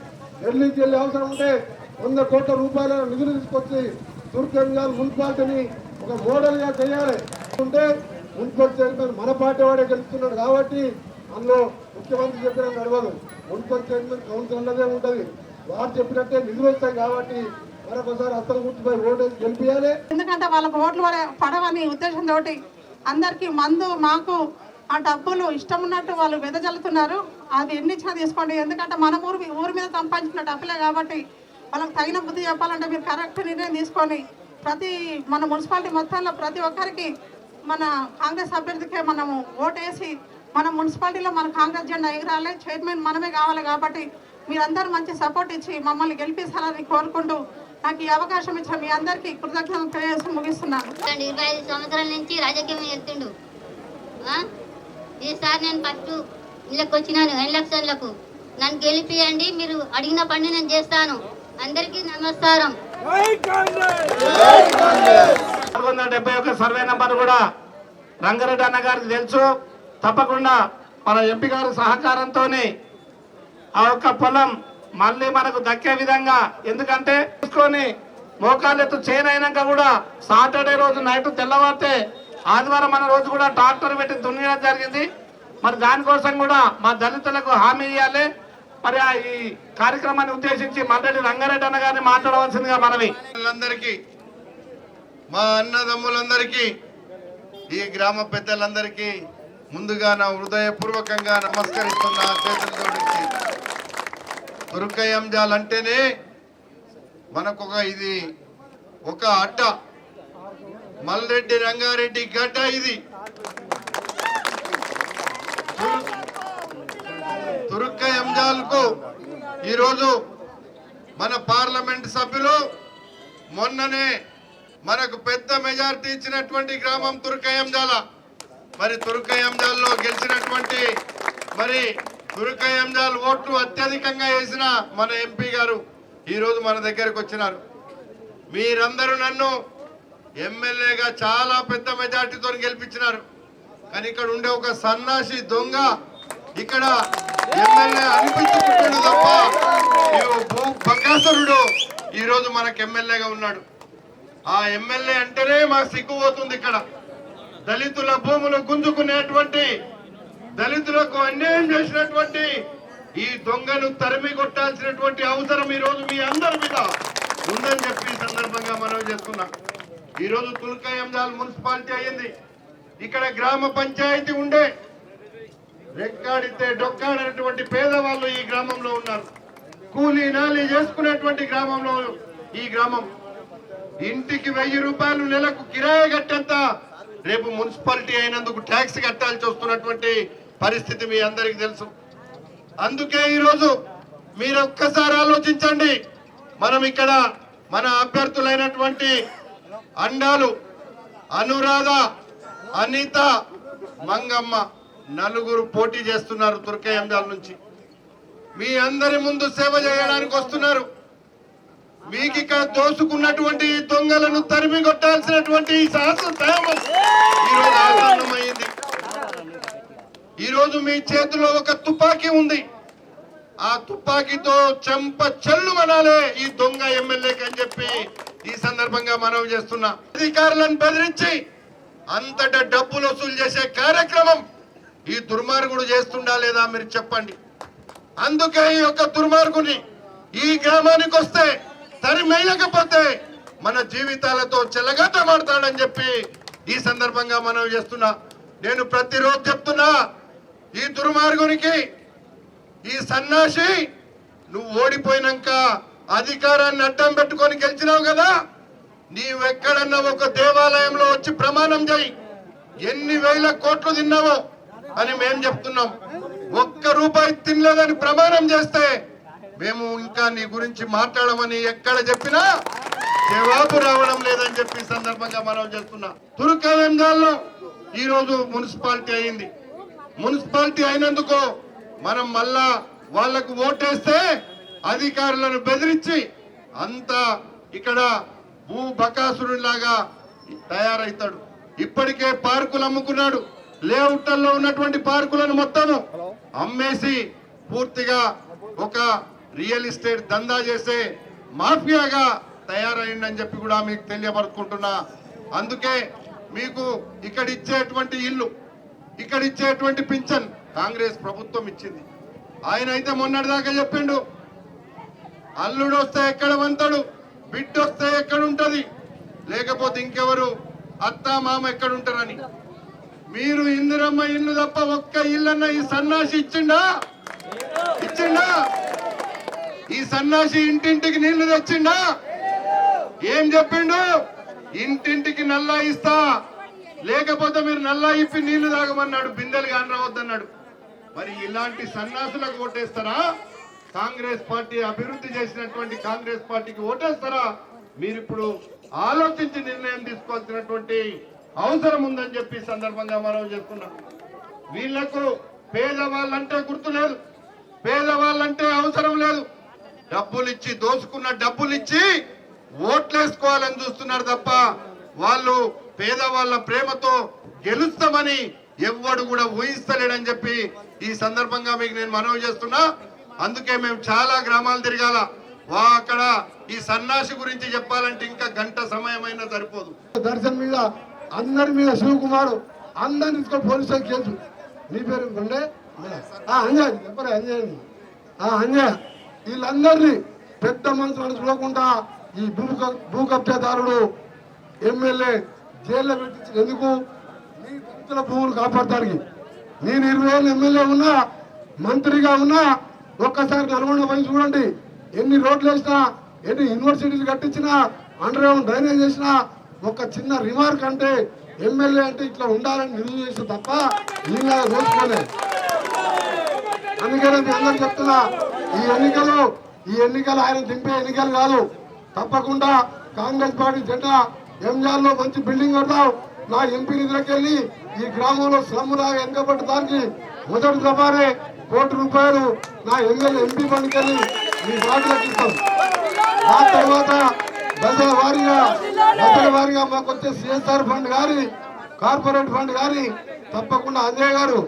ఢిల్లీకి వెళ్ళే అవసరం ఉంటే 100 కోట్ల రూపాయల నిధులు తీసుకొచ్చి దుర్గంజాల్ మున్సిపాలిటీని ఒక మోడల్గా చేయాలి. ఉంటే మున్సిపల్ చైర్మన్ మన పార్టీ వాడే గెలుస్తున్నాడు కాబట్టి అందులో ముఖ్యమంత్రి చెప్పిన నడవదు. మున్సిపల్ చైర్మన్ కౌన్సిల్ అన్నదే ఉంటుంది. వారు చెప్పినట్టే నిధులు వస్తాయి కాబట్టి మరొకసారి అసలు గుర్తుపై ఓటేసి గెలిపియాలి. ఎందుకంటే వాళ్ళకు ఓట్లు పడవని ఉద్దేశంతో అందరికీ మందు మాకు ఆ డబ్బులు ఇష్టం ఉన్నట్టు వాళ్ళు వెదజల్లుతున్నారు. అది ఎన్ని ఇచ్చినా తీసుకోండి. ఎందుకంటే మన ఊరి మీద సంపాదించిన డబ్బులే కాబట్టి వాళ్ళకి తగిన బుద్ధి చెప్పాలంటే మీరు కరెక్ట్ నిర్ణయం తీసుకొని మన మున్సిపాలిటీ మొత్తంలో ప్రతి ఒక్కరికి మన కాంగ్రెస్ అభ్యర్థికే మనము ఓటేసి మన మున్సిపాలిటీలో మన కాంగ్రెస్ జెండా ఎగరాలి. చైర్మన్ మనమే కావాలి కాబట్టి మీరందరూ మంచి సపోర్ట్ ఇచ్చి మమ్మల్ని గెలిపిస్తారని కోరుకుంటూ నాకు ఈ అవకాశం ఇచ్చిన మీ అందరికీ కృతజ్ఞతలు తెలియజేసి ముగిస్తున్నాను. 25 సంవత్సరాల నుంచి రాజకీయం వెళ్తుండు. ఈసారి నేను ఫస్ట్ ఇళ్ళకి వచ్చినాను ఎలక్షన్లకు. నన్ను గెలిపియండి, మీరు అడిగిన పని నేను చేస్తాను. అందరికీ నమస్కారం. 471 సర్వే నంబర్ కూడా రంగారెడ్డి అన్న గారికి తెలుసు. తప్పకుండా మన ఎంపీ గారి సహకారంతో ఆ యొక్క పొలం మళ్ళీ మనకు దక్కే విధంగా, ఎందుకంటే చూసుకొని మోకాళ్ళెత్తు చేనైనాక కూడా సాటర్డే రోజు నైట్ తెల్లవారితే ఆదివారం మన రోజు కూడా ట్రాక్టర్ పెట్టి దున్నడం జరిగింది. మరి దానికోసం కూడా మా దళితులకు హామీ ఇవ్వాలి. మరి ఈ కార్యక్రమాన్ని ఉద్దేశించి మల్లెడ్డి రంగారెడ్డి అన్న గారిని మాట్లాడవలసిందిగా మనవి. మా అన్నదమ్ములందరికీ, ఈ గ్రామ పెద్దలందరికీ ముందుగా నా హృదయపూర్వకంగా నమస్కరిస్తున్నా. చేతులు జోడించి తుర్కయంజాల్ అంటేనే మనకు ఇది ఒక అడ్డ, మల్రెడ్డి రంగారెడ్డి గడ్డ. ఇది తుర్కయంజాల్కు ఈరోజు మన పార్లమెంట్ సభ్యులు మొన్ననే మనకు పెద్ద మెజారిటీ ఇచ్చినటువంటి గ్రామం తుర్కయంజాల. మరి తుర్కయంజాల్లో గెలిచినటువంటి మరి తుర్కయంజాల్ ఓట్లు అత్యధికంగా వేసిన మన ఎంపీ గారు ఈరోజు మన దగ్గరకు వచ్చినారు. మీరందరూ నన్ను ఎమ్మెల్యేగా చాలా పెద్ద మెజార్టీతో గెలిపించినారు. కానీ ఇక్కడ ఉండే ఒక సన్నాసి దొంగ ఇక్కడ ఎమ్మెల్యే అనిపించుకుంటాడు తప్ప బకాసురుడు ఈరోజు మనకు ఎమ్మెల్యేగా ఉన్నాడు. ఆ ఎమ్మెల్యే అంటేనే మాకు సిగ్గుపోతుంది. ఇక్కడ దళితుల భూములు గుంజుకునేటువంటి, దళితులకు అన్యాయం చేసినటువంటి ఈ దొంగను తరిమి కొట్టాల్సినటువంటి అవసరం ఈ రోజు మీ అందరి మీద ఉందని చెప్పి ఈ సందర్భంగా మనం చేస్తున్నాం. ఈ రోజు తుర్కయంజాల్ మున్సిపాలిటీ అయ్యింది. ఇక్కడ గ్రామ పంచాయతీ ఉండే రెక్కాడితే డొక్కాడనటువంటి పేదవాళ్ళు ఈ గ్రామంలో ఉన్నారు. కూలీ నాలి చేసుకునేటువంటి గ్రామంలో ఈ గ్రామం. ఇంటికి 1000 రూపాయలు నెలకు కిరాయి కట్టేంత రేపు మున్సిపాలిటీ అయినందుకు ట్యాక్స్ కట్టాల్సి వస్తున్నటువంటి పరిస్థితి మీ అందరికి తెలుసు. అందుకే ఈరోజు మీరు ఒక్కసారి ఆలోచించండి. మనం ఇక్కడ మన అభ్యర్థులైనటువంటి అండాలు, అనురాధ, అనిత, మంగమ్మ నలుగురు పోటీ చేస్తున్నారు తుర్కయంజాల్ నుంచి. మీ అందరి ముందు సేవ చేయడానికి వస్తున్నారు. మీకు ఇక్కడ దోసుకున్నటువంటి దొంగలను తరిమి కొట్టాల్సినటువంటి ఈరోజు ఆసన్నమైంది. ఈరోజు మీ చేతిలో ఒక తుపాకీ ఉంది. ఆ తుపాకీతో చెంప చెల్లు మనాలే ఈ దొంగ ఎమ్మెల్యేకి అని చెప్పి ఈ సందర్భంగా మనవి చేస్తున్నా. అధికారులను బెదిరించి అంతటా డబ్బులు వసూలు చేసే కార్యక్రమం ఈ దుర్మార్గుడు చేస్తుండా లేదా మీరు చెప్పండి. అందుకే ఈ యొక్క దుర్మార్గుని ఈ గ్రామానికి వస్తే తరిమేయకపోతే మన జీవితాలతో చెలగాటమాడతాడని చెప్పి ఈ సందర్భంగా మనం చేస్తున్నా. నేను ప్రతిరోజు చెప్తున్నా, ఈ దుర్మార్గునికి, ఈ సన్నాసి, నువ్వు ఓడిపోయినాక అధికారాన్ని అడ్డం పెట్టుకొని గెలిచినావు కదా, నీవెక్కడన్నా ఒక దేవాలయంలో వచ్చి ప్రమాణం చేయి ఎన్ని వేల కోట్లు తిన్నావో అని మేము చెప్తున్నాం. 1 రూపాయి తినలేదని ప్రమాణం చేస్తే మేము ఇంకా నీ గురించి మాట్లాడమని ఎక్కడ చెప్పినా జవాబు రావడం లేదని చెప్పి సందర్భంగా మనం చేస్తున్నా. తుర్కయంజాల్లో ఈ రోజు మున్సిపాలిటీ అయింది. మున్సిపాలిటీ అయినందుకు మనం మళ్ళా వాళ్లకు ఓటేస్తే అధికారులను బెదిరించి అంతా ఇక్కడ భూ బకాసురులాగా తయారైతాడు. ఇప్పటికే పార్కులు అమ్ముకున్నాడు. లేఅవుట్లలో ఉన్నటువంటి పార్కులను మొత్తము అమ్మేసి పూర్తిగా ఒక రియల్ ఎస్టేట్ దందా చేసే మాఫియాగా తయారైందని చెప్పి కూడా మీకు తెలియపరుచుకుంటున్నా. అందుకే మీకు ఇక్కడ ఇచ్చేటువంటి ఇల్లు, ఇక్కడ ఇచ్చేటువంటి పింఛన్ కాంగ్రెస్ ప్రభుత్వం ఇచ్చింది. ఆయన అయితే మొన్నటిదాకా చెప్పిండు, అల్లుడు వస్తే ఎక్కడ వంతాడు, బిడ్డ వస్తే ఎక్కడుంటది, లేకపోతే ఇంకెవరు అత్త మామ ఎక్కడుంటారని. మీరు ఇందిరమ్మ ఇల్లు తప్ప ఒక్క ఇల్లన్న ఈ సన్నాసి ఇచ్చిండా? ఈ సన్నాసి ఇంటింటికి నీళ్లు తెచ్చిండా? ఏం చెప్పిండు? ఇంటింటికి నల్లా ఇస్తా, లేకపోతే మీరు నల్లా ఇప్పి నీళ్లు తాగమన్నాడు, బిందెలు కాని రావద్దన్నాడు. మరి ఇలాంటి సన్నాసులకు ఓటేస్తారా? కాంగ్రెస్ పార్టీ అభివృద్ధి చేసినటువంటి కాంగ్రెస్ పార్టీకి ఓటేస్తారా? మీరు ఇప్పుడు ఆలోచించి నిర్ణయం తీసుకోవాల్సినటువంటి అవసరం ఉందని చెప్పి సందర్భంగా మనం చెప్తున్నాం. వీళ్లకు పేదవాళ్ళంటే గుర్తు లేదు, పేదవాళ్ళంటే అవసరం లేదు. డబ్బులు ఇచ్చి, దోసుకున్న డబ్బులు ఇచ్చి ఓట్లేసుకోవాలని చూస్తున్నారు తప్ప వాళ్ళు పేదవాళ్ళ ప్రేమతో గెలుస్తామని ఎవ్వడు కూడా ఊహిస్తలేడని చెప్పి ఈ సందర్భంగా మీకు నేను మనవి చేస్తున్నా. అందుకే మేము చాలా గ్రామాలు తిరగాల. అక్కడ ఈ సన్నాసి గురించి చెప్పాలంటే ఇంకా గంట సమయం అయినా సరిపోదు. దర్శన్ మీద అందరి మీద శివకుమార్ అందరిని తీసుకొని పోలీసులు కేసు. నీ పేరు అంజయ్ చెప్పరా? అంజయ్ వీళ్ళందరినీ పెద్ద మనుషులను చూడకుండా ఈ భూ కబ్జాదారుడు ఎమ్మెల్యే జైల్లో పెట్టించిన ఎందుకు? నీ దళితుల భూములు కాపాడతానికి. నేను 20 ఏళ్ళు ఎమ్మెల్యే ఉన్నా, మంత్రిగా ఉన్నా. ఒక్కసారి నల్గొండ పోయి చూడండి, ఎన్ని రోడ్లు వేసినా, ఎన్ని యూనివర్సిటీలు కట్టించినా, అండర్ గ్రౌండ్ డ్రైనేజ్ చేసినా. ఒక చిన్న రిమార్క్ అంటే ఎమ్మెల్యే అంటే ఇట్లా ఉండాలని నిలువ చేస్తే తప్ప ఈయన చూసుకోలే. అందుకనే మీ అందరూ చెప్తున్నా, ఈ ఎన్నికలు ఆయన దింపే ఎన్నికలు కాదు. తప్పకుండా కాంగ్రెస్ పార్టీ జెండా ఎంజార్లో మంచి బిల్డింగ్ కడతాం. నా ఎంపీ నిధులకు వెళ్ళి ఈ గ్రామంలో స్లమ్ లాగా వెనుకబడ్డ దానికి మొదటి దఫానే ₹1 కోటి నా ఎమ్మెల్యే ఎంపీ ఫండ్కి వెళ్ళి మీ వార్డులకు ఇస్తాం. ఆ తర్వాత దశల వారీగా మాకు వచ్చే సిఎస్ఆర్ ఫండ్ కానీ కార్పొరేట్ ఫండ్ కానీ తప్పకుండా అంజయ్ గారు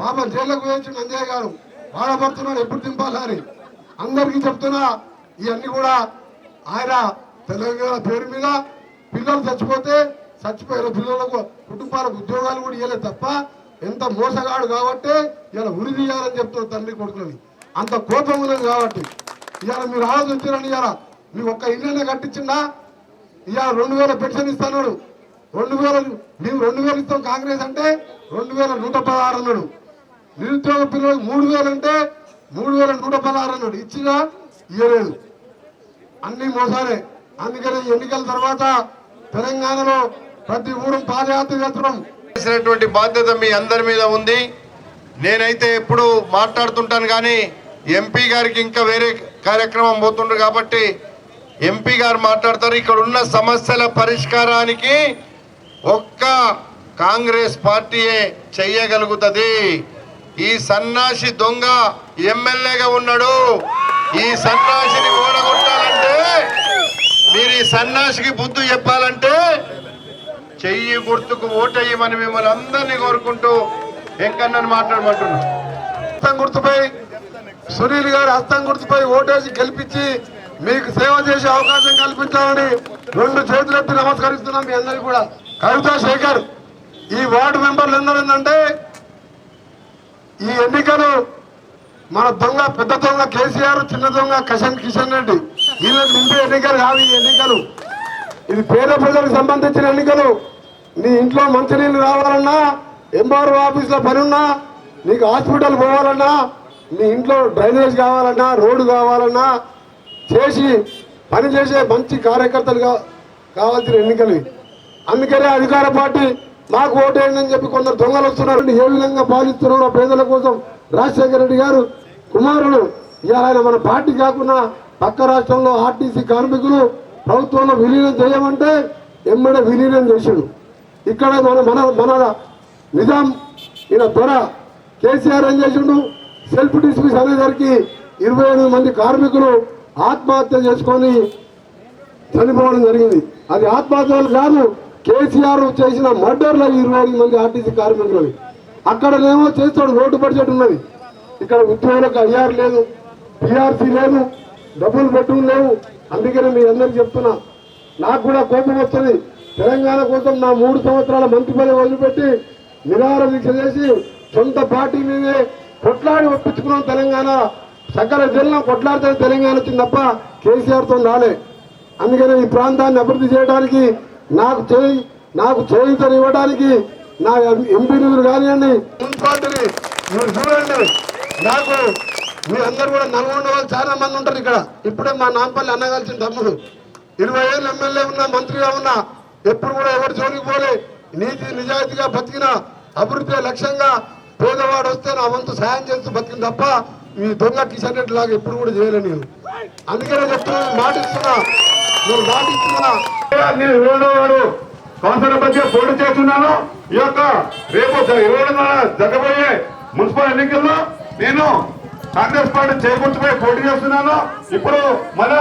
బాబా జైలుకు వేయించిన అంజయ్ గారు బాధపడుతున్నాడు, ఎప్పుడు దింపాలని అందరికీ చెప్తున్నా. ఇవన్నీ కూడా ఆయన తెలంగాణ పేరు మీద పిల్లలు చచ్చిపోయారు పిల్లలకు కుటుంబాలకు ఉద్యోగాలు కూడా ఇవ్వలేదు తప్ప ఎంత మోసగాడు కాబట్టి ఇలా ఉరి తీయాలని చెప్తున్నారు తండ్రి కొడుకులని. అంత కోపం ఉన్నది కాబట్టి ఇవాళ మీరు ఆలోచించారని ఇవాళ మీకు ఒక్క ఇల్లు కట్టించిందా? ఇవాళ 2000 పెన్షన్ ఇస్తాడు. 2000 మేము 2000 ఇస్తాం కాంగ్రెస్ అంటే 2116 అన్నాడు. నిరుద్యోగ పిల్లలకు 3000 అంటే 3116 అన్నాడు. ఇచ్చినా ఇవ్వలేదు. అన్ని మోసాలే. అందుకని ఎన్నికల తర్వాత తెలంగాణలో ప్రతి ఊరు పాదయాత్ర చేస్తున్నాం. చేసినటువంటి బాధ్యత మీ అందరి మీద ఉంది. నేనైతే ఎప్పుడు మాట్లాడుతుంటాను కానీ ఎంపీ గారికి ఇంకా వేరే కార్యక్రమం పోతుండ్రు కాబట్టి ఎంపీ గారు మాట్లాడతారు. ఇక్కడ ఉన్న సమస్యల పరిష్కారానికి ఒక్క కాంగ్రెస్ పార్టీయే చెయ్యగలుగుతుంది. ఈ సన్నాసి దొంగ ఎమ్మెల్యేగా ఉన్నాడు. ఈ సన్నాసిని ఓడగొట్టాలంటే, మీరు ఈ సన్నాసికి బుద్ధి చెప్పాలంటే చెయ్యి గుర్తుకు ఓటేయమని మిమ్మల్ని అందరినీ కోరుకుంటూ వెంకన్నని మాట్లాడమంటున్నాను. హస్తం గుర్తుపై సునీల్ గారు హస్తం గుర్తుపై ఓటేసి గెలిపించి మీకు సేవ చేసే అవకాశం కల్పించాలని 2 చేతులెత్తి నమస్కరిస్తున్నాం మీ అందరికీ కూడా. కవితా శేఖర్ ఈ వార్డు మెంబర్లు అందరూ ఏంటంటే ఈ ఎన్నికలు మన దొంగ పెద్ద దొంగ కేసీఆర్, చిన్న దొంగ కిషన్ రెడ్డి వీళ్ళని నింపే ఎన్నికలు కాదు ఈ ఎన్నికలు. ఇది పేద ప్రజలకు సంబంధించిన ఎన్నికలు. నీ ఇంట్లో మంచినీళ్ళు రావాలన్నా, ఎంఆర్ఓ ఆఫీస్లో పని ఉన్నా, నీకు హాస్పిటల్ పోవాలన్నా, నీ ఇంట్లో డ్రైనేజ్ కావాలన్నా, రోడ్డు కావాలన్నా చేసి పని చేసే మంచి కార్యకర్తలు కావాల్సిన ఎన్నికలు. అందుకనే అధికార పార్టీ మాకు ఓటేయండి అని చెప్పి కొందరు దొంగలు వస్తున్నారు. ఏ విధంగా పాలిస్తున్నారో పేదల కోసం రాజశేఖర రెడ్డి గారు కుమారుడు ఇవాళ మన పార్టీ కాకుండా పక్క రాష్ట్రంలో ఆర్టీసీ కార్మికులు ప్రభుత్వంలో విలీనం చేయమంటే ఎమ్మడే విలీనం చేశాడు. ఇక్కడ మన నిజాం ఈయన త్వర కేసీఆర్ ఏం చేసిండు, సెల్ఫ్ డిస్మిస్ అనేసరికి 28 మంది కార్మికులు ఆత్మహత్య చేసుకొని చనిపోవడం జరిగింది. అది ఆత్మహత్యలు కాదు, కేసీఆర్ చేసిన మర్డర్లో 28 మంది ఆర్టీసీ కార్మికులని. అక్కడనేమో చేస్తాడు, రోడ్డు బడ్జెట్ ఉన్నది. ఇక్కడ ఉద్యోగులకు ఐఆర్ లేదు, పిఆర్సీ లేదు, డబ్బులు బెడ్రూమ్ లేవు. అందుకని మీ అందరికి చెప్తున్నా, నాకు కూడా కోపం వస్తుంది. తెలంగాణ కోసం నా 3 సంవత్సరాల మంత్రి పదవి వదిలిపెట్టి నిరాహార దీక్ష చేసి సొంత పార్టీ మీదే కొట్లాడి ఒప్పించుకున్నాం. తెలంగాణ సకల జిల్లా కొట్లాడితే తెలంగాణ వచ్చింది తప్ప కేసీఆర్తో రాలే. అందుకని ఈ ప్రాంతాన్ని అభివృద్ధి చేయడానికి నాకు చేయించనివ్వడానికి నా ఎంపీ నిధులు కానివ్వండి, మున్సిపాలిటీని మీరు చూడండి. నాకు మీ అందరు కూడా నల్గొండ వాళ్ళు చాలా మంది ఉంటారు ఇక్కడ. ఇప్పుడే మా నాంపల్లి అన్న కలిసిన తమ్ముడు 20 ఏళ్ళు ఎమ్మెల్యే ఉన్నా, మంత్రిగా ఉన్నా, ఎప్పుడు కూడా ఎవరు జోలికి పోలే. నీతి నిజాయితీగా బతికిన, అభివృద్ధి లక్ష్యంగా పేదవాడు వస్తే నా వంతు సాయం చేస్తూ బతికిన తప్ప ఈ దొంగ కిషన్ రెడ్డి లాగా ఎప్పుడు కూడా చేయలే నేను. అందుకనే చెప్తున్నా, మాటిస్తున్నా, నేను మాటిస్తున్నా. నేను 27 సంవత్సరాల మధ్య పోటీ చేస్తున్నాను. ఈ యొక్క రేపు 27 జరగబోయే మున్సిపల్ ఎన్నికల్లో నేను కాంగ్రెస్ పార్టీ చేకూర్చుపై పోటీ చేస్తున్నాను. ఇప్పుడు మన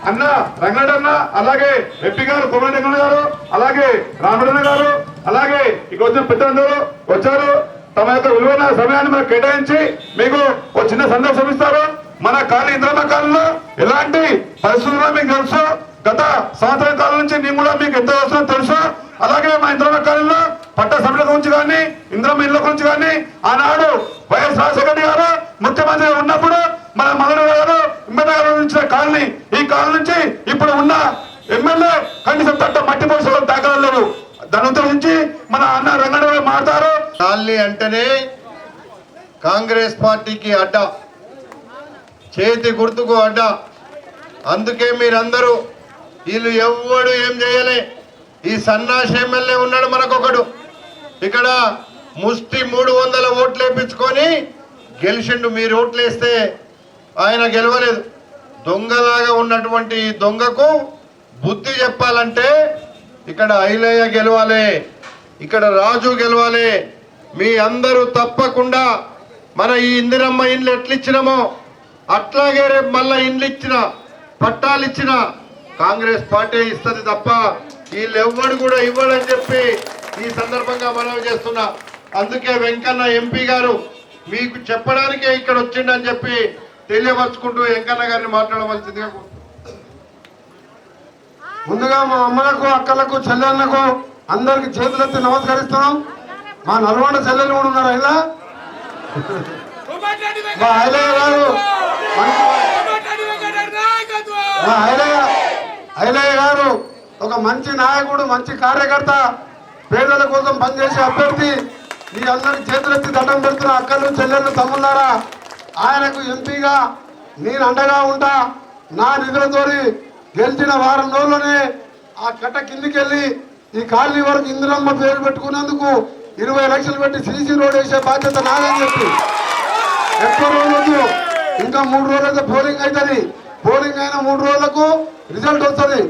అన్న రంగడన్న, అలాగే ఎంపీ గారు కోమరెడ్డి వెంకన్న గారు, అలాగే రామడన్న గారు, అలాగే ఇక వచ్చిన పెద్దలందరూ వచ్చారు. తమ యొక్క విలువైన సమయాన్ని మనకు కేటాయించి మీకు ఒక చిన్న సందేశం ఇస్తారు. మన కాలనీ ఇంద్రమ్మ కాలంలో ఎలాంటి పరిస్థితుల్లో మీకు తెలుసు. గత సంవత్సరం కాలం నుంచి నేను కూడా మీకు ఎంత వస్తుందో తెలుసు. అలాగే మా ఇంద్రమ్మ కాలంలో పట్ట సభ్యుల గురించి కానీ ఇంద్రమ్మ ఇళ్ల గురించి కానీ ఆనాడు వైఎస్ రాజశేఖర గారు ముఖ్యమంత్రి ఉన్నప్పుడు మన మదన గారు ఇచ్చిన కాలనీ, ఈ కాలనీ నుంచి ఇప్పుడు ఉన్న ఎమ్మెల్యే కనీసం తట్ట మట్టి పోసిన దాఖలు లేవు. దాని గురించి మన అన్న రంగన్న గారు మాట్లాడతారు. కాలనీ అంటేనే కాంగ్రెస్ పార్టీకి అడ్డ, చేతి గుర్తుకు అడ్డ. అందుకే మీరందరూ వీళ్ళు ఎవ్వడు ఏం చేయలే. ఈ సన్నాసి ఎమ్మెల్యే ఉన్నాడు మనకొకడు, ఇక్కడ ముష్టి 300 ఓట్లు వేయించుకొని గెలిచిండు. మీరు ఓట్లు వేస్తే ఆయన గెలవలేదు. దొంగలాగా ఉన్నటువంటి ఈ దొంగకు బుద్ధి చెప్పాలంటే ఇక్కడ ఐలయ్య గెలవాలి, ఇక్కడ రాజు గెలవాలి. మీ అందరూ తప్పకుండా మన ఈ ఇందిరమ్మ ఇండ్లు ఎట్లిచ్చినామో అట్లాగే రేపు మళ్ళా ఇండ్లు ఇచ్చిన పట్టాలు ఇచ్చిన కాంగ్రెస్ పార్టీ ఇస్తుంది తప్ప వీళ్ళు ఎవ్వడు కూడా ఇవ్వడని చెప్పి ఈ సందర్భంగా మనవి చేస్తున్నా. అందుకే వెంకన్న ఎంపీ గారు మీకు చెప్పడానికే ఇక్కడ వచ్చిండని చెప్పి తెలియపరుచుకుంటూ వెంకన్న గారిని మాట్లాడవలసిందిగా. ముందుగా మా అమ్మలకు, అక్కలకు, చెల్లెళ్ళకు అందరికి చేతులెత్తి నమస్కరిస్తున్నాం. మా నల్గొండ చెల్లెలు కూడా ఉన్నారు. అయినా మా ఐలయ్య గారు, మా ఐలయ్య గారు ఒక మంచి నాయకుడు, మంచి కార్యకర్త, పేదల కోసం పనిచేసే అభ్యర్థి. మీ అందరికి చేతులెత్తి దండం పెడుతున్న అక్కలు, చెల్లెళ్ళు, తమ్ముళ్ళారా, ఆయనకు ఎంపీగా నేను అండగా ఉంటా. నా నిధులతోని గెలిచిన వారం రోజుల్లోనే ఆ కట్ట కిందికి వెళ్ళి ఈ కాలనీ వరకు ఇందిరమ్మ పేరు పెట్టుకున్నందుకు 20 లక్షలు పెట్టి సీసీ రోడ్ వేసే బాధ్యత నాదని చెప్పి ఎక్కువ రోజులు ఇంకా 3 రోజులైతే పోలింగ్ అవుతుంది. పోలింగ్ అయిన 3 రోజులకు రిజల్ట్ వస్తుంది.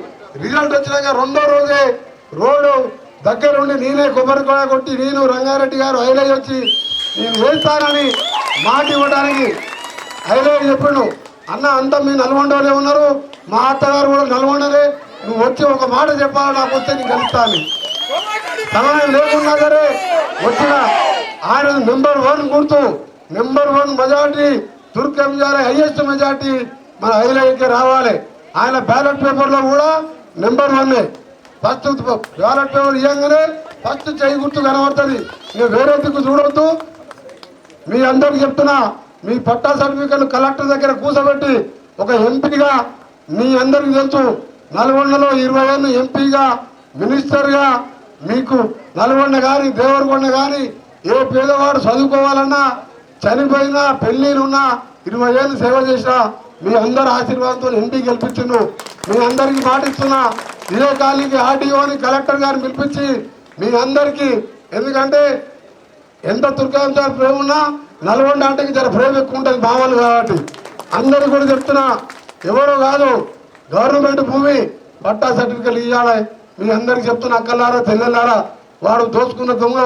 రిజల్ట్ వచ్చినాక 2వ రోజే రోడ్డు దగ్గరుండి నేనే కొబ్బరికాయ కొట్టి నేను రంగారెడ్డి గారు ఐలయ్య వచ్చి నేను వేస్తానని మాట ఇవ్వడానికి ఐలయ్య చెప్పిండు. అన్న అంతా మీ నల్గొండలే ఉన్నారు, మా అత్తగారు కూడా నల్గొండలే, నువ్వు వచ్చి ఒక మాట చెప్పాలి, నాకు వస్తే నేను గెలుస్తాను. సమయం లేకున్నా సరే వచ్చిన ఆయన నెంబర్ 1 గుర్తు, నెంబర్ 1 మెజార్టీ, తుర్క మెజార్టీ, హైయెస్ట్ మెజార్టీ మన ఐలయ్యకి రావాలి. ఆయన బ్యాలెట్ పేపర్లో కూడా నెంబర్ 1. ఫస్ట్ బ్యాలెట్ పేపర్ ఇవ్వగానే ఫస్ట్ చేయి గుర్తు కనబడుతుంది. నేను వేరే దిక్కు చూడవద్దు. మీ అందరికి చెప్తున్నా, మీ పట్టా సర్టిఫికెట్లు కలెక్టర్ దగ్గర కూర్చోబెట్టి ఒక ఎంపీగా మీ అందరికి తెలుసు నల్గొండలో 20 ఏళ్ళు ఎంపీగా మినిస్టర్గా మీకు నల్గొండ కానీ దేవరకొండ కానీ ఏ పేదవాడు చదువుకోవాలన్నా చనిపోయినా పెళ్ళిళ్ళున్నా 20 ఏళ్ళు సేవ చేసినా మీ అందరి ఆశీర్వాదంతో ఎంపీ గెలిపించిండు. మీ అందరికి మాటిస్తున్నా, ఇదే కాలనీకి ఆర్డీఓని కలెక్టర్ గారిని పిలిపించి మీ అందరికీ, ఎందుకంటే ఎంత తుర్కాంశాలు ప్రేమ ఉన్నా నల్గొండ అంటే జర ప్రేమ ఎక్కువ ఉంటుంది మామూలు కాబట్టి అందరికి కూడా చెప్తున్నా, ఎవరో కాదు గవర్నమెంట్ భూమి పట్టా సర్టిఫికెట్లు ఇవ్వాలి. మీ అందరికి చెప్తున్నా అక్కలారా, చెల్లెలారా, వాడు దోచుకున్న దొంగ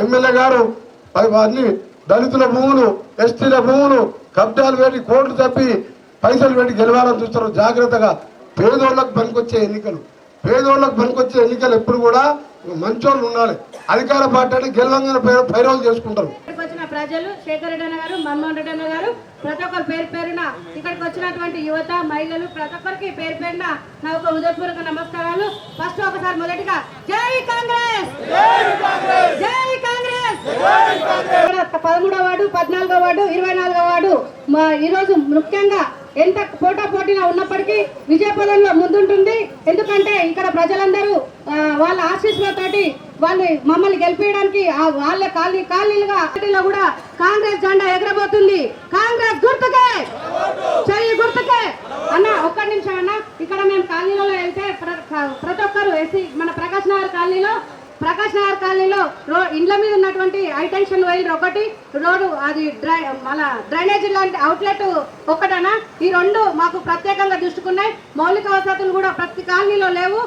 ఎమ్మెల్యే గారు అన్ని దళితుల భూములు, ఎస్టీల భూములు కబ్జాలు పెట్టి కోర్టు తప్పి పైసలు పెట్టి గెలవాలని చూస్తారు. జాగ్రత్తగా పేదోళ్ళకు పనికొచ్చే ఎన్నికలు, పేదోళ్ళకు పనికొచ్చే ఎన్నికలు ఎప్పుడు కూడా మంచోళ్ళు ఉండాలి. అధికార పార్టీ అంటే గెలవంగానే పైరోలు చేసుకుంటారు. ప్రజలు శేఖర్ రెడ్డి అన్న గారు, మన్మోహన్ రెడ్డి అన్న గారు, ప్రతి ఒక్కరు పేరు పేరున ఇక్కడికి వచ్చినటువంటి యువత, మహిళలు, ప్రతి ఒక్కరికి పేరు పేరున నా ఒక హృదయపూర్వక నమస్కారాలు. ఫస్ట్ ఒకసారి మొదటిగా జై కాంగ్రెస్, జై కాంగ్రెస్. 13వ వార్డు, 14వ వార్డు, 24వ వార్డు ఈరోజు ముఖ్యంగా ఎంత పోటాపోటీగా ఉన్నప్పటికీ విజయపదంలో ముందుంటుంది. ఎందుకంటే ఇక్కడ ప్రజలందరూ వాళ్ళ ఆశీస్సులతోటి వాళ్ళు మమ్మల్ని గెలిపించడానికి వాళ్ళ కాలనీలుగా కూడా కాంగ్రెస్ జెండా ఎగరబోతుంది. కాంగ్రెస్ గుర్తుకే, చెయ్యి గుర్తుకే. అన్న ఒక్క నిమిషం అన్న, ఇక్కడ మేము కాలనీలలో వెళ్తే ప్రతి ఒక్కరు మన ప్రకాశ్ నగర్ కాలనీలో ఇండ్ల మీద ఉన్నటువంటి హైటెన్షన్ వైర్ ఒకటి, రోడ్డు అది డ్రైనేజీ లాంటి అవుట్లెట్ ఒకటనా, ఈ 2 మాకు ప్రత్యేకంగా దృష్టికున్నాయి. మౌలిక వసతులు కూడా ప్రతి కాలనీలో లేవు.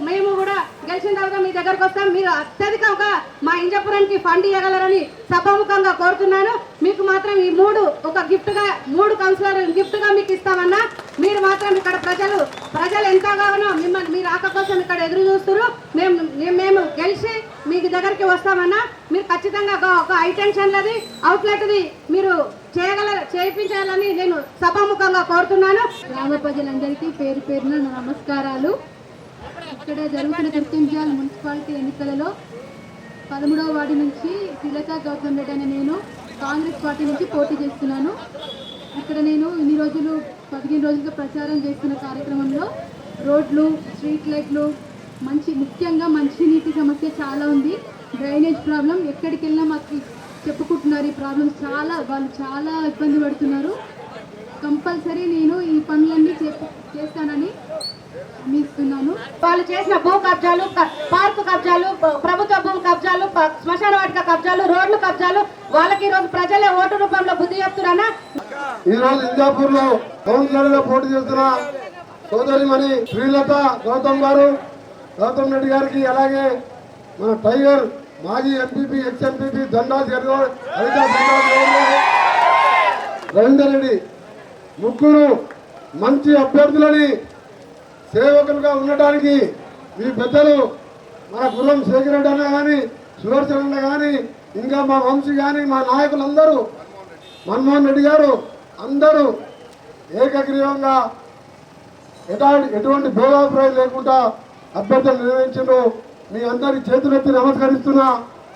మేము కూడా గెలిచిన తర్వాత మీ దగ్గరకు వస్తాం. మీరు అత్యధికంగా మా ఇంజాపురానికి ఫండ్ ఇవ్వగలరని సభాముఖంగా కోరుతున్నాను. మీకు మాత్రం ఈ ఒక మూడు కౌన్సిలర్ గిఫ్ట్ గా మీకు ఇస్తామన్నా. మీరు మాత్రం ఇక్కడ ప్రజలు ఎంతగానో మిమ్మల్ని మీ రాక కోసం ఇక్కడ ఎదురు చూస్తున్నారు. మేము గెలిచి మీకు దగ్గరికి వస్తామన్నా. మీరు ఖచ్చితంగా ఒక హైటెన్షన్లది అవుట్లెట్ది మీరు చేయించాలని నేను సభాముఖంగా కోరుతున్నాను. గ్రామ ప్రజలందరికీ పేరు పేరున నమస్కారాలు. ఇక్కడ జరుగుతున్న తుర్కంజాల్ మున్సిపాలిటీ ఎన్నికలలో 13వ వార్డు నుంచి శ్రీలత గౌతమ్ రెడ్డి అనే నేను కాంగ్రెస్ పార్టీ నుంచి పోటీ చేస్తున్నాను. ఇక్కడ నేను 15 రోజులుగా ప్రచారం చేస్తున్న కార్యక్రమంలో రోడ్లు, స్ట్రీట్ లైట్లు, ముఖ్యంగా మంచినీటి సమస్య చాలా ఉంది. డ్రైనేజ్ ప్రాబ్లం ఎక్కడికి వెళ్ళినా మాకు చెప్పుకుంటున్నారు. ఈ ప్రాబ్లమ్స్ వాళ్ళు చాలా ఇబ్బంది పడుతున్నారు. కంపల్సరీ నేను ఈ పనులన్నీ చేస్తానని ఇస్తున్నాను. వాళ్ళు చేసిన భూ కబ్జాలు, పార్కు కబ్జాలు, ప్రభుత్వ భూమి కబ్జాలు, శ్మశాన వాటిక కబ్జాలు, రోడ్లు కబ్జాలు, వాళ్ళకి ఈ రోజు ప్రజలే ఓటు రూపంలో బుద్ధి చెప్తున్నారా. ఈ రోజు ఇంజాపూర్ లో కౌన్సిలర్ గా పోటీ చేస్తున్న సోదరిమణి శ్రీలత గౌతమ్ రెడ్డి గారికి, అలాగే మన టైగర్ మాజీ MPP, ex MPP Ravinder Reddy ముగ్గురు మంచి అభ్యర్థులని సేవకులుగా ఉండటానికి మీ పెద్దలు మన గుర్రం శేఖర్ రెడ్డి అన్న కానీ, సుదర్శన్ అన్న కానీ, ఇంకా మా వంశీ కానీ, మా నాయకులందరూ, మన్మోహన్ రెడ్డి గారు అందరూ ఏకగ్రీవంగా ఎటువంటి భేదాభిప్రాయం లేకుండా అభ్యర్థులు నిర్వహించారు. మీ అందరి చేతులెత్తి నమస్కరిస్తున్నా.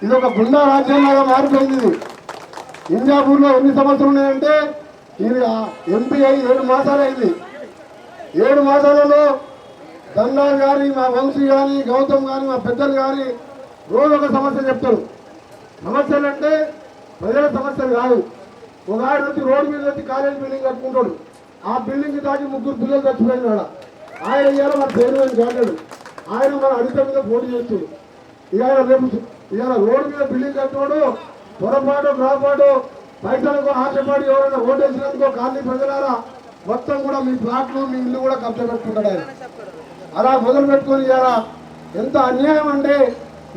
ఇది ఒక గుండా రాజ్యంలాగా మారిపోయింది. ఇంజాపూర్లో ఎన్ని సంవత్సరాలు ఉన్నాయంటే ఇది ఎంపీ అయి 7 మాసాలు అయింది. 7 మాసాలలో దండా కానీ, మా వంశీ కానీ, గౌతమ్ కానీ, మా పెద్దలు కానీ రోజు ఒక సమస్య చెప్తారు. సమస్యలు అంటే ప్రజల సమస్యలు కాదు. ఒక ఆయన వచ్చి రోడ్డు మీద వచ్చి కాలేజ్ బిల్డింగ్ కట్టుకుంటాడు. ఆ బిల్డింగ్ దాటి 3 పిల్లలు చచ్చిపోయినాడు. ఆయన ఇవాళ మన చైర్మన్ కాలేడు. ఆయన మన అడిత మీద పోటీ చేస్తాడు. ఇవాళ రోడ్డు మీద బిల్డింగ్ కట్టుకోడు పొరపాటు గ్రాపాటు పైసలకు ఆశపడి ఎవరైనా ఓటేసినందుకో కాలనీ ప్రజలారా మొత్తం కూడా మీ ప్లాట్లు, మీ ఇల్లు కూడా కబ్జా పెట్టుకుంటాడు ఆయన. అలా మొదలు పెట్టుకొని ఇవాళ ఎంత అన్యాయం అంటే,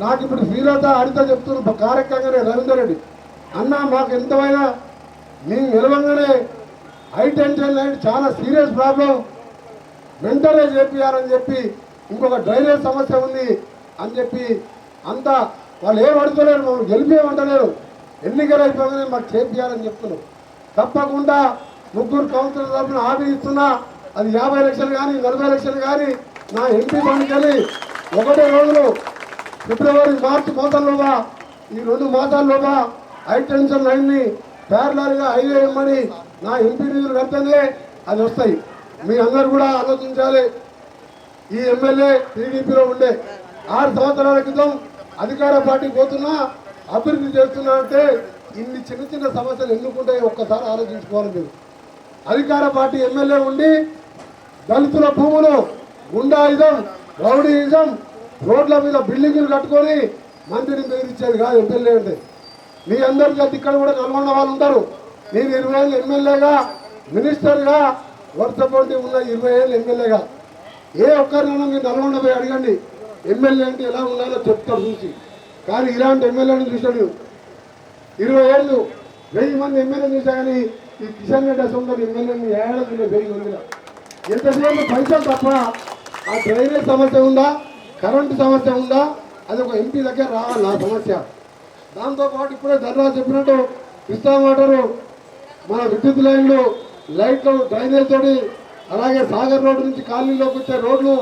నాకు ఇప్పుడు శ్రీలత అడిత చెప్తున్న కార్యక్రమంగానే రవీందర్ రెడ్డి అన్న, మాకు ఎంతమైనా మేము నిలవంగానే హైటెన్షన్ లైన్ చాలా సీరియస్ ప్రాబ్లం వెంటనే చేపియాలని చెప్పి, ఇంకొక డ్రైనేజ్ సమస్య ఉంది అని చెప్పి అంతా వాళ్ళు ఏం అడుగుతలేరు, మమ్మల్ని గెలిపేయమంటలేరు. ఎన్నికలు అయిపోగానే మాకు చేపియాలని చెప్తున్నాం. తప్పకుండా 3 కౌన్సిలర్ తరఫున హామీ ఇస్తున్నా. అది 50 లక్షలు కానీ 40 లక్షలు కానీ నా ఎంపీ ఫండ్కెళ్ళి 1 రోజులు ఫిబ్రవరి మార్చి మాసాల్లోగా, ఈ 2 మాసాల్లోగా హైటెన్షన్ లైన్ని ప్యారలల్గా హైవే ఇవ్వమని నా ఎంపీ నిధులు కడితేనే అది వస్తాయి. మీ అందరు కూడా ఆలోచించాలి. ఈ ఎమ్మెల్యే టీడీపీలో ఉండే 6 సంవత్సరాల క్రితం అధికార పార్టీ పోతున్నా అభివృద్ధి చేస్తున్నా అంటే ఇన్ని చిన్న సమస్యలు ఎందుకుంటాయో ఒక్కసారి ఆలోచించుకోవాలి. మీరు అధికార పార్టీ ఎమ్మెల్యే ఉండి దళితుల భూములు గుండాయిజం, రౌడీయిజం, రోడ్ల మీద బిల్డింగులు కట్టుకొని మంత్రిని బెదిరించేది కాదు ఎమ్మెల్యే అంటే. మీ అందరికీ ఇక్కడ కూడా నల్గొండ వాళ్ళు ఉంటారు. నేను 20 ఏళ్ళు ఎమ్మెల్యేగా, మినిస్టర్గా, వరుస పోటీ ఉన్న 20 ఏళ్ళు ఎమ్మెల్యేగా ఏ ఒక్కరినైనా మీరు నల్గొండ పోయి అడగండి ఎమ్మెల్యే అంటే ఎలా ఉండాలో చెప్తారు చూసి. కానీ ఇలాంటి ఎమ్మెల్యేని చూశాడు 20 ఏళ్ళు 1000 మంది ఎమ్మెల్యే చూసా. కానీ ఈ కిషన్ రెడ్డి అసలు ఎమ్మెల్యేని ఏడాది 1000 మందిలో ఎంతసేపు పైసలు తప్ప ఆ డ్రైనేజ్ సమస్య ఉందా, కరెంటు సమస్య ఉందా, అది ఒక ఎంపీ దగ్గర రావాలి ఆ సమస్య. దాంతోపాటు ఇప్పుడే ధర్రాజు చెప్పినట్టు కృష్ణా వాటరు, మన విద్యుత్ లైన్లు, లైట్లు, డ్రైనేజ్ తోటి, అలాగే సాగర్ రోడ్డు నుంచి కాలనీలోకి వచ్చే రోడ్లు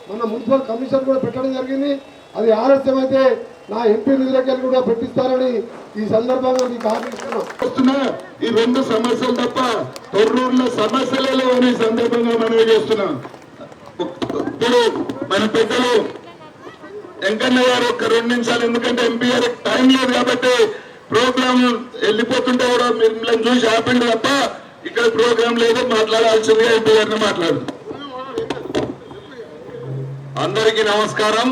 మన మున్సిపల్ కమిషన్ కూడా పెట్టడం జరిగింది. అది ఆలస్యం అయితే నా ఎంపీ నిధులకెళ్ళి కూడా పెట్టిస్తారని ఈ సందర్భంగా మీకు ఆశిస్తున్నాం. ఈ 2 సమస్యలు తప్ప తొర్రూరులో సమస్యలే లేవని సందర్భంగా మనవి చేస్తున్నాం. ఇప్పుడు మన పెద్దలు వెంకన్న గారు ఒక 2 నిమిషాలు, ఎందుకంటే ఎంపీ గారు టైం లేదు కాబట్టి ప్రోగ్రామ్ వెళ్ళిపోతుంటే కూడా మిమ్మల్ని చూసి ఆపండి తప్ప ఇక్కడ ప్రోగ్రామ్ లేదు, మాట్లాడాల్సిందిగా ఎంపీ గారిని మాట్లాడు. అందరికీ నమస్కారం.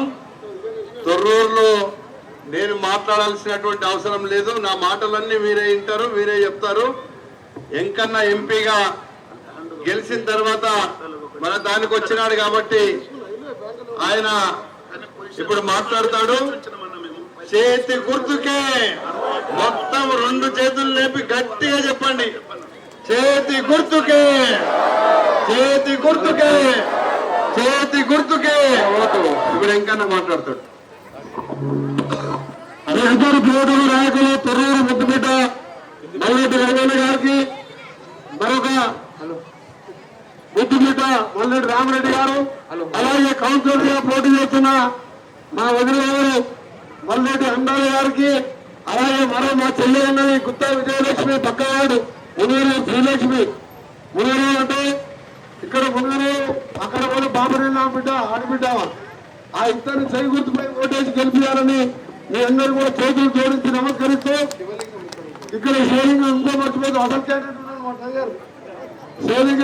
తొర్రూరులో నేను మాట్లాడాల్సినటువంటి అవసరం లేదు. నా మాటలన్నీ మీరే వింటారు, మీరే చెప్తారు. వెంకన్న ఎంపీగా గెలిచిన తర్వాత మన దానికి వచ్చినాడు కాబట్టి ఆయన ఇప్పుడు మాట్లాడతాడు. చేతి గుర్తుకే, మొత్తం 2 చేతులు లేపి గట్టిగా చెప్పండి, చేతి గుర్తుకే, చేతి గుర్తుకే, చేతి గుర్తుకే ఓటు. ఇప్పుడు ఇంకన్నా మాట్లాడతాడు. ఇద్దరు పోటీలు నాయకులు తొర్రూరు ముద్దుబిడ్డ మల్లెడ్డి రంగన్న గారికి, మరొక ముద్దుబిడ్డ మల్లెడ్డి రామరెడ్డి గారు, అలాగే కౌన్సిలర్ గా పోటీ చేస్తున్న మా వదిన గారు మల్లెడ్డి అందాల గారికి, అలాగే మరో మా చెల్లి ఉన్నది గుత్తా విజయలక్ష్మి పక్కవాడు మునుగరు శ్రీలక్ష్మి. మునుగరు అంటే ఇక్కడ మునుగరు, అక్కడ కూడా బాబుని నా బిడ్డ ఆడబిడ్డ. ఆ ఇద్దరిని చేయి గుర్తుపై ఓటేసి గెలిపించాలని మీ అందరూ కూడా చేతులు జోడించి నమస్కరిస్తూ, ఇక్కడ షేరింగ్ ఇంకో మర్చిపోతే అసలు క్యాండిడేట్ ఉన్నాడు మా టైగర్ షేరింగ్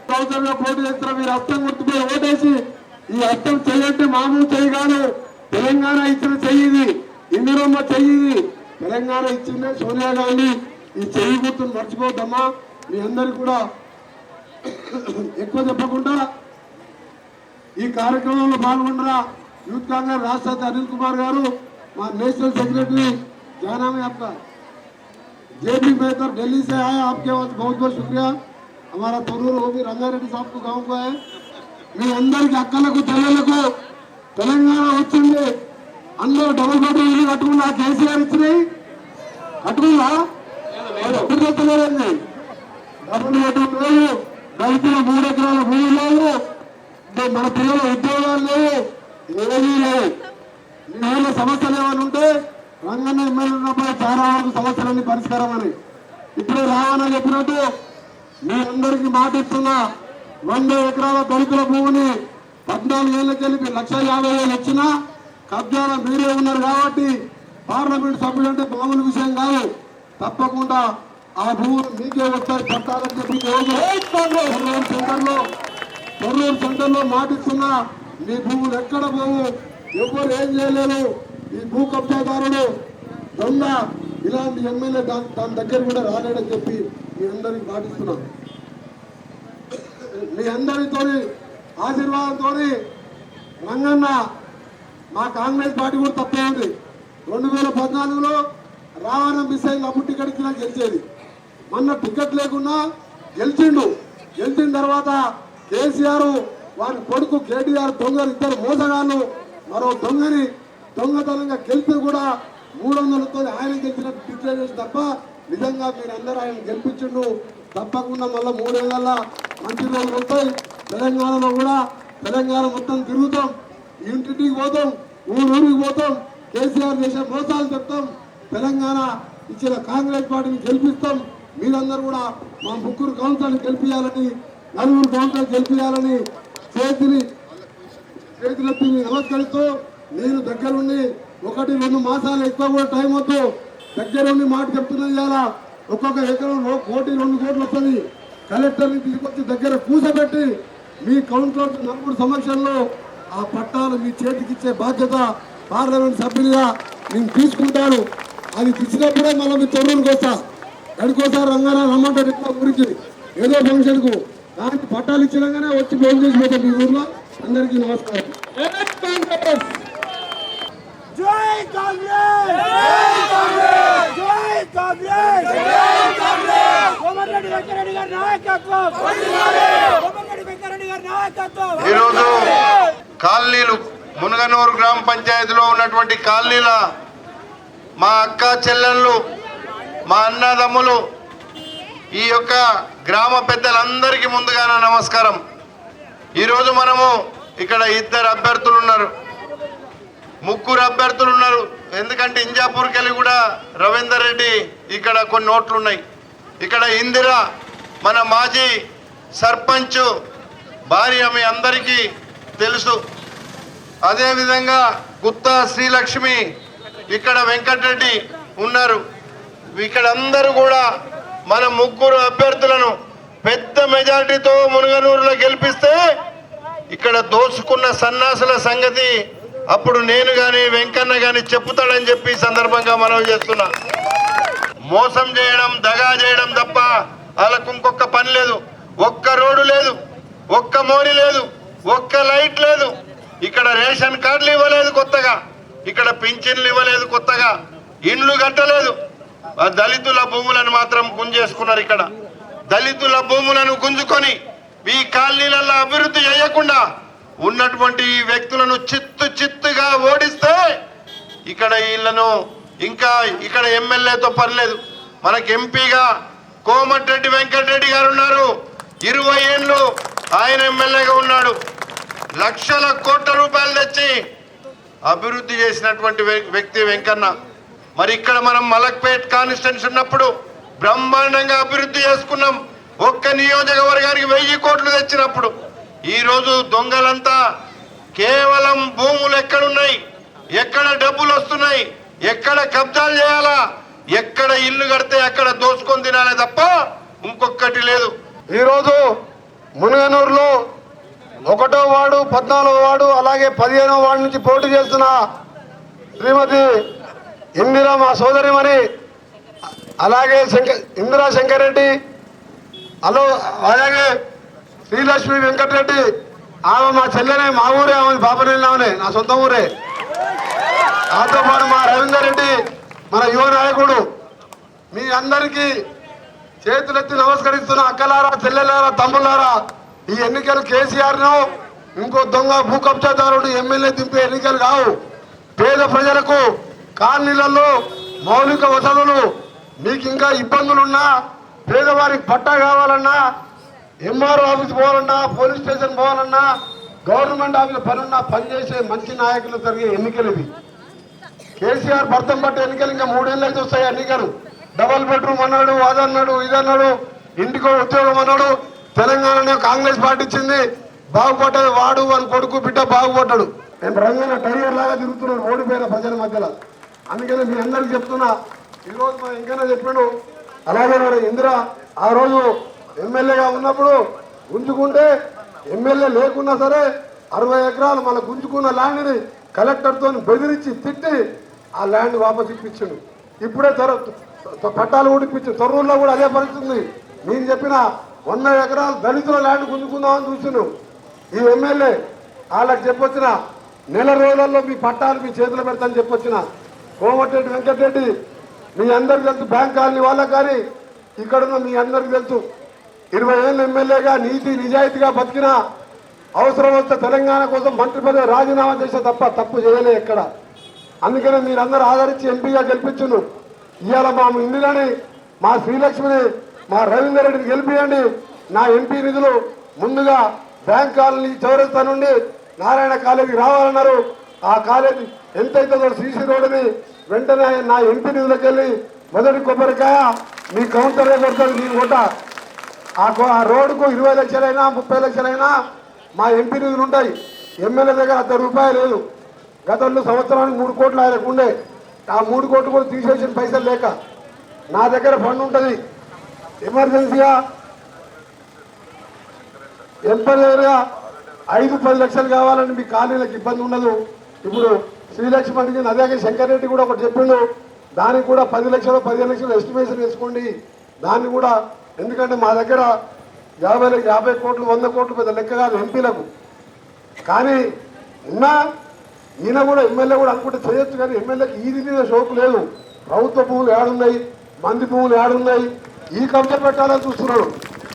సంవత్సరంగా పోటీ చేస్తున్న మీరు హస్తం గుర్తుపై ఓటేసి, ఈ హస్తం చెయ్యంటే మామూలు చెయ్యి కాదు, తెలంగాణ ఇచ్చిన చెయ్యి, ఇందిరమ్మ చెయ్యి, తెలంగాణ ఇచ్చిందే సోనియా గాంధీ. ఈ చెయ్యి గుర్తును మర్చిపోద్దమ్మా. మీ అందరికి కూడా ఎక్కువ చెప్పకుండా ఈ కార్యక్రమంలో పాల్గొంటున్న యూత్ కాంగ్రెస్ రాష్ట్ర అధ్యక్షుడు అనిల్ కుమార్ గారు, మా నేషనल सेक्रेटरी क्या नाम है आपका, जेपी मेहतर दिल्ली से आए, आपके पास बहुत बहुत शुक्रिया. हमारा तरूर वो भी रंगारेड्डी साहब को गाँव को है. మీ అందరికి అక్కలకు చెల్లెలకు తెలంగాణ వచ్చింది. అందరూ డబుల్ బెడ్రూమ్ ఇల్లు కట్టుకున్నా కేసీఆర్ ఇచ్చినాయి, కట్టుకున్నా తెలియదండి. డబుల్ బెడ్రూమ్ లేవు, రైతుల 3 ఎకరాల భూమి లేవు, మన పిల్లల ఉద్యోగాలు లేవు, ఏమీ లేవు. మీ ఊళ్ళో సమస్యలు ఏమైనా ఉంటే రంగన్న ఎమ్మెల్యే ఉన్నప్పుడు చాలా వరకు సమస్యలన్నీ పరిష్కారం అని ఇప్పుడు రావని చెప్పినట్టు మీ అందరికీ మాట ఇస్తున్నా. 100 ఎకరాల దళితుల భూమిని 14 ఏళ్ళకి వెళ్ళి 1,50,000 ఇచ్చినా కబ్జాల మీరే ఉన్నారు కాబట్టి పార్లమెంట్ సభ్యులు అంటే మామూలు విషయం కాదు. తప్పకుండా ఆ భూములు మీకే వస్తాయి చట్టాలని చెప్పి తొర్రూరు సెంటర్లో మాటిస్తున్నా. మీ భూములు ఎక్కడ పోవు, ఎవరు ఏం చేయలేరు. ఈ భూ కబ్జాదారుడు దొంగ ఇలాంటి ఎమ్మెల్యే దాని దగ్గర కూడా రాలేడని చెప్పి మీ అందరికి పాటిస్తున్నాం. మీ అందరితో ఆశీర్వాదంతో రంగన్న మా కాంగ్రెస్ పార్టీ కూడా తప్పే ఉంది. 2014లో రావణ మిస్ అయింది, అప్పుడు టికెట్ ఇచ్చినా గెలిచేది. మొన్న టికెట్ లేకున్నా గెలిచిండు. గెలిచిన తర్వాత కేసీఆర్ వారి కొడుకు కేటీఆర్ దొంగలు, ఇద్దరు మోసగాళ్ళు, మరో దొంగని దొంగతనంగా గెలిపి కూడా 300లతో ఆయన గెలిచినట్టు డిక్లేర్ చేసి తప్ప నిజంగా మీరు అందరూ ఆయన గెలిపించిండు. తప్పకుండా మళ్ళీ 3 ఏళ్ళ మంచి రోజులు వస్తాయి. తెలంగాణలో కూడా తెలంగాణ మొత్తం తిరుగుతాం, ఇంటింటికి పోతాం, ఊరికి పోతాం, కేసీఆర్ చేసే మోసాలు చెప్తాం, తెలంగాణ ఇచ్చిన కాంగ్రెస్ పార్టీని గెలిపిస్తాం. మీరందరూ కూడా మా 3 కౌన్సిలర్ని గెలిపించాలని, 4 కౌన్సిలర్ గెలిపించాలని చేతులెత్తి నమస్కరిస్తూ, నేను దగ్గరుండి 1-2 మాసాలు ఎక్కువ కూడా టైం వద్దు, దగ్గరుండి మాట చెప్తున్నా. ఇవాళ ఒక్కొక్క ఎకరంలో 1-2 కోట్లు వస్తుంది. కలెక్టర్ని తీసుకొచ్చి దగ్గర కూసబెట్టి మీ కౌన్సిలర్ 4 సమక్షంలో ఆ పట్టాలు మీ చేతికి ఇచ్చే బాధ్యత పార్లమెంట్ సభ్యులుగా నేను తీసుకుంటాను. అది ఇచ్చినప్పుడే మళ్ళీ మీ తొర్రూరుకి వస్తా. ఎక్కడికోసారి రంగారా రమ్మంటారు ఇట్లా ఊరికి ఏదో ఫంక్షన్కు, దానికి పట్టాలు ఇచ్చినాగానే వచ్చి భోజనం చేసిపోతాం మీ ఊర్లో. అందరికీ నమస్కారం. జై కాంగ్రెస్, జై కాంగ్రెస్, జై కాంగ్రెస్, జై కాంగ్రెస్. కోమటిరెడ్డి వెంకటరెడ్డి గారి నాయకత్వం, కోమటిరెడ్డి వెంకటరెడ్డి గారి నాయకత్వం. ఈరోజు కాలనీలు మునగనూరు గ్రామ పంచాయతీలో ఉన్నటువంటి కాలనీల మా అక్క చెల్లెళ్ళు, మా అన్నదమ్ములు, ఈ యొక్క గ్రామ పెద్దలందరికీ ముందుగా నా నమస్కారం. ఈరోజు మనము ఇక్కడ 2 అభ్యర్థులు ఉన్నారు, 3 అభ్యర్థులు ఉన్నారు. ఎందుకంటే ఇంజాపూర్కి వెళ్ళి కూడా రవీందర్ రెడ్డి ఇక్కడ కొన్ని ఓట్లు ఉన్నాయి. ఇక్కడ ఇందిర మన మాజీ సర్పంచ్ భార్య మీ అందరికీ తెలుసు. అదేవిధంగా గుత్తా శ్రీలక్ష్మి, ఇక్కడ వెంకటరెడ్డి ఉన్నారు. ఇక్కడ అందరూ కూడా మన 3 అభ్యర్థులను పెద్ద మెజారిటీతో మునగనూరులో గెలిపిస్తే ఇక్కడ దోచుకున్న సన్నాసుల సంగతి అప్పుడు నేను కానీ వెంకన్న కానీ చెప్పుతాడని చెప్పి సందర్భంగా మనవి చేస్తున్నా. మోసం చేయడం, దగా చేయడం తప్ప వాళ్ళకు ఇంకొక పని లేదు. ఒక్క రోడ్డు లేదు, ఒక్క మోరి లేదు, ఒక్క లైట్ లేదు, ఇక్కడ రేషన్ కార్డులు ఇవ్వలేదు కొత్తగా, ఇక్కడ పింఛన్లు ఇవ్వలేదు కొత్తగా, ఇండ్లు కట్టలేదు. దళితుల భూములను మాత్రం గుంజేసుకున్నారు. ఇక్కడ దళితుల భూములను గుంజుకొని ఈ కాలనీలలో అభివృద్ధి చేయకుండా ఉన్నటువంటి ఈ వ్యక్తులను చిత్తుగా ఓడిస్తే ఇక్కడ వీళ్ళను ఇంకా ఇక్కడ ఎమ్మెల్యేతో పర్లేదు, మనకు ఎంపీగా కోమటిరెడ్డి వెంకటరెడ్డి గారు ఉన్నారు. 20 ఏళ్ళు ఆయన ఎమ్మెల్యేగా ఉన్నాడు. లక్షల కోట్ల రూపాయలు తెచ్చి అభివృద్ధి చేసినటువంటి వ్యక్తి వెంకన్న. మరి ఇక్కడ మనం మలక్పేట్ కాన్స్టిట్యున్సీ ఉన్నప్పుడు బ్రహ్మాండంగా అభివృద్ధి చేసుకున్నాం. ఒక్క నియోజకవర్గానికి 1000 కోట్లు తెచ్చినప్పుడు ఈరోజు దొంగలంతా కేవలం భూములు ఎక్కడున్నాయి, ఎక్కడ డబ్బులు వస్తున్నాయి, ఎక్కడ కబ్జాలు చేయాలా, ఎక్కడ ఇల్లు కడితే అక్కడ దోచుకొని తినాలే తప్ప ఇంకొకటి లేదు. ఈరోజు మునగనూరులో 1వ వార్డు, 14వ వార్డు, అలాగే 15వ వార్డు నుంచి పోటీ చేస్తున్న శ్రీమతి ఇందిరా మా సోదరిమణి, అలాగే ఇందిరా శంకరెడ్డి, అలాగే శ్రీలక్ష్మి వెంకటరెడ్డి, ఆమె మా చెల్లెనే, మా ఊరే, ఆమె బాబనేళ్ళనే నా సొంత ఊరే. దాంతో పాటు మా రవీందర్ రెడ్డి మన యువ నాయకుడు. మీ అందరికీ చేతులెత్తి నమస్కరిస్తున్న అక్కలారా, చెల్లెలారా, తమ్ములారా, ఈ ఎన్నికలు కేసీఆర్ను ఇంకో దొంగ భూ కబ్జాదారుడు ఎమ్మెల్యే దింపే ఎన్నికలు కావు. పేద ప్రజలకు కాలనీలలో మౌలిక వసతులు, మీకు ఇంకా ఇబ్బందులున్నా, పేదవారికి పట్టా కావాలన్నా, ఎంఆర్ఓ ఆఫీస్ పోవాలన్నా, పోలీస్ స్టేషన్ పోవాలన్నా, గవర్నమెంట్ ఆఫీస్ పనున్నా పనిచేసే మంచి నాయకులు జరిగే ఎన్నికలు ఇవి. కేసీఆర్ భర్తం పట్టే ఎన్నికలు ఇంకా 3 ఏళ్ళు అయితే వస్తాయి. ఎన్నికలు డబల్ బెడ్రూమ్ అన్నాడు, అదన్నాడు, ఇదన్నాడు, ఇంటికో ఉద్యోగం అన్నాడు. తెలంగాణలో కాంగ్రెస్ పార్టీ ఇచ్చింది, బాగుపడ్డది వాడు, అని కొడుకు బిడ్డ బాగుపడ్డాడు. నేను రంగంగా టైగర్ లాగా తిరుగుతున్నాను ఓడిపోయిన ప్రజల మధ్యలో. అందుకని మీ అందరికి చెప్తున్నా, ఈరోజు మనం ఇంకైనా చెప్పాడు. అలాగే ఇందిరా ఆ రోజు ఎమ్మెల్యేగా ఉన్నప్పుడు గుంజుకుంటే, ఎమ్మెల్యే లేకున్నా సరే 60 ఎకరాలు మన గుంజుకున్న ల్యాండ్ని కలెక్టర్తో బెదిరించి తిట్టి ఆ ల్యాండ్ వాపసు ఇప్పించాడు. ఇప్పుడే పట్టాలు కూడా ఇప్పించాడు. తొర్రూరులో కూడా అదే పరిస్థితి. నేను చెప్పిన 100 ఎకరాలు దళితుల ల్యాండ్ గుంజుకుందామని చూస్తున్నావు. ఈ ఎమ్మెల్యే వాళ్ళకి చెప్పొచ్చిన, నెల రోజులలో మీ పట్టాలు మీ చేతిలో పెడతానని చెప్పొచ్చిన. కోమటిరెడ్డి వెంకటరెడ్డి మీ అందరికి తెలుసు, బ్యాంక్ కాలనీ వాళ్ళకి కానీ ఇక్కడున్న మీ అందరికి తెలుసు. 20 ఏళ్ళ ఎమ్మెల్యేగా నీతి నిజాయితీగా బతికిన, అవసరం వస్తే తెలంగాణ కోసం మంత్రి పదవి రాజీనామా చేసే తప్ప తప్పు చేయలే ఎక్కడ. అందుకనే మీరందరూ ఆదరించి ఎంపీగా గెలిపించును. ఇవాళ మా ఇందిరాని, మా శ్రీలక్ష్మిని, మా రవీందర్ రెడ్డిని గెలిపియండి. నా ఎంపీ నిధులు ముందుగా బ్యాంక్ కాలనీ చౌరస్తా నుండి నారాయణ కాలేజీకి రావాలన్నారు. ఆ కాలేజీ ఎంతైతుందో సీసీ రోడ్డుని వెంటనే నా ఎంపీ నిధులకు వెళ్ళి మొదటి కొబ్బరికాయ మీ కౌంటర్లో కొడుతుంది. నేను కొట్ట ఆ రోడ్డుకు 20 లక్షలైనా 30 లక్షలైనా మా ఎంపీ నిధులు ఉంటాయి. ఎమ్మెల్యే దగ్గర ₹1 లేదు. గతంలో సంవత్సరానికి 3 కోట్లు ఆయనకు ఉండే. ఆ 3 కోట్లు కూడా తీసేసిన పైసలు లేక నా దగ్గర ఫండ్ ఉంటుంది. ఎమర్జెన్సీగా ఎంపీగా 5-10 లక్షలు కావాలని మీ కాలనీలకు ఇబ్బంది ఉండదు. ఇప్పుడు శ్రీలక్ష్మి అడిగింది, అదే శంకర్ రెడ్డి కూడా ఒకటి చెప్పిండు. దానికి కూడా 10 లక్షలు 15 లక్షలు ఎస్టిమేషన్ వేసుకోండి. దాన్ని కూడా, ఎందుకంటే మా దగ్గర 50 కోట్లు 100 కోట్లు పెద్ద లెక్క కాదు ఎంపీలకు. కానీ ఉన్నా ఈయన కూడా ఎమ్మెల్యే కూడా అనుకుంటే చేయొచ్చు. కానీ ఎమ్మెల్యేకి ఈ రీతిగా షోకు లేదు. ప్రభుత్వ భూములు ఏడున్నాయి, మంది భూములు ఏడున్నాయి, ఈ కబ్జా పెట్టాలని చూస్తున్నాడు.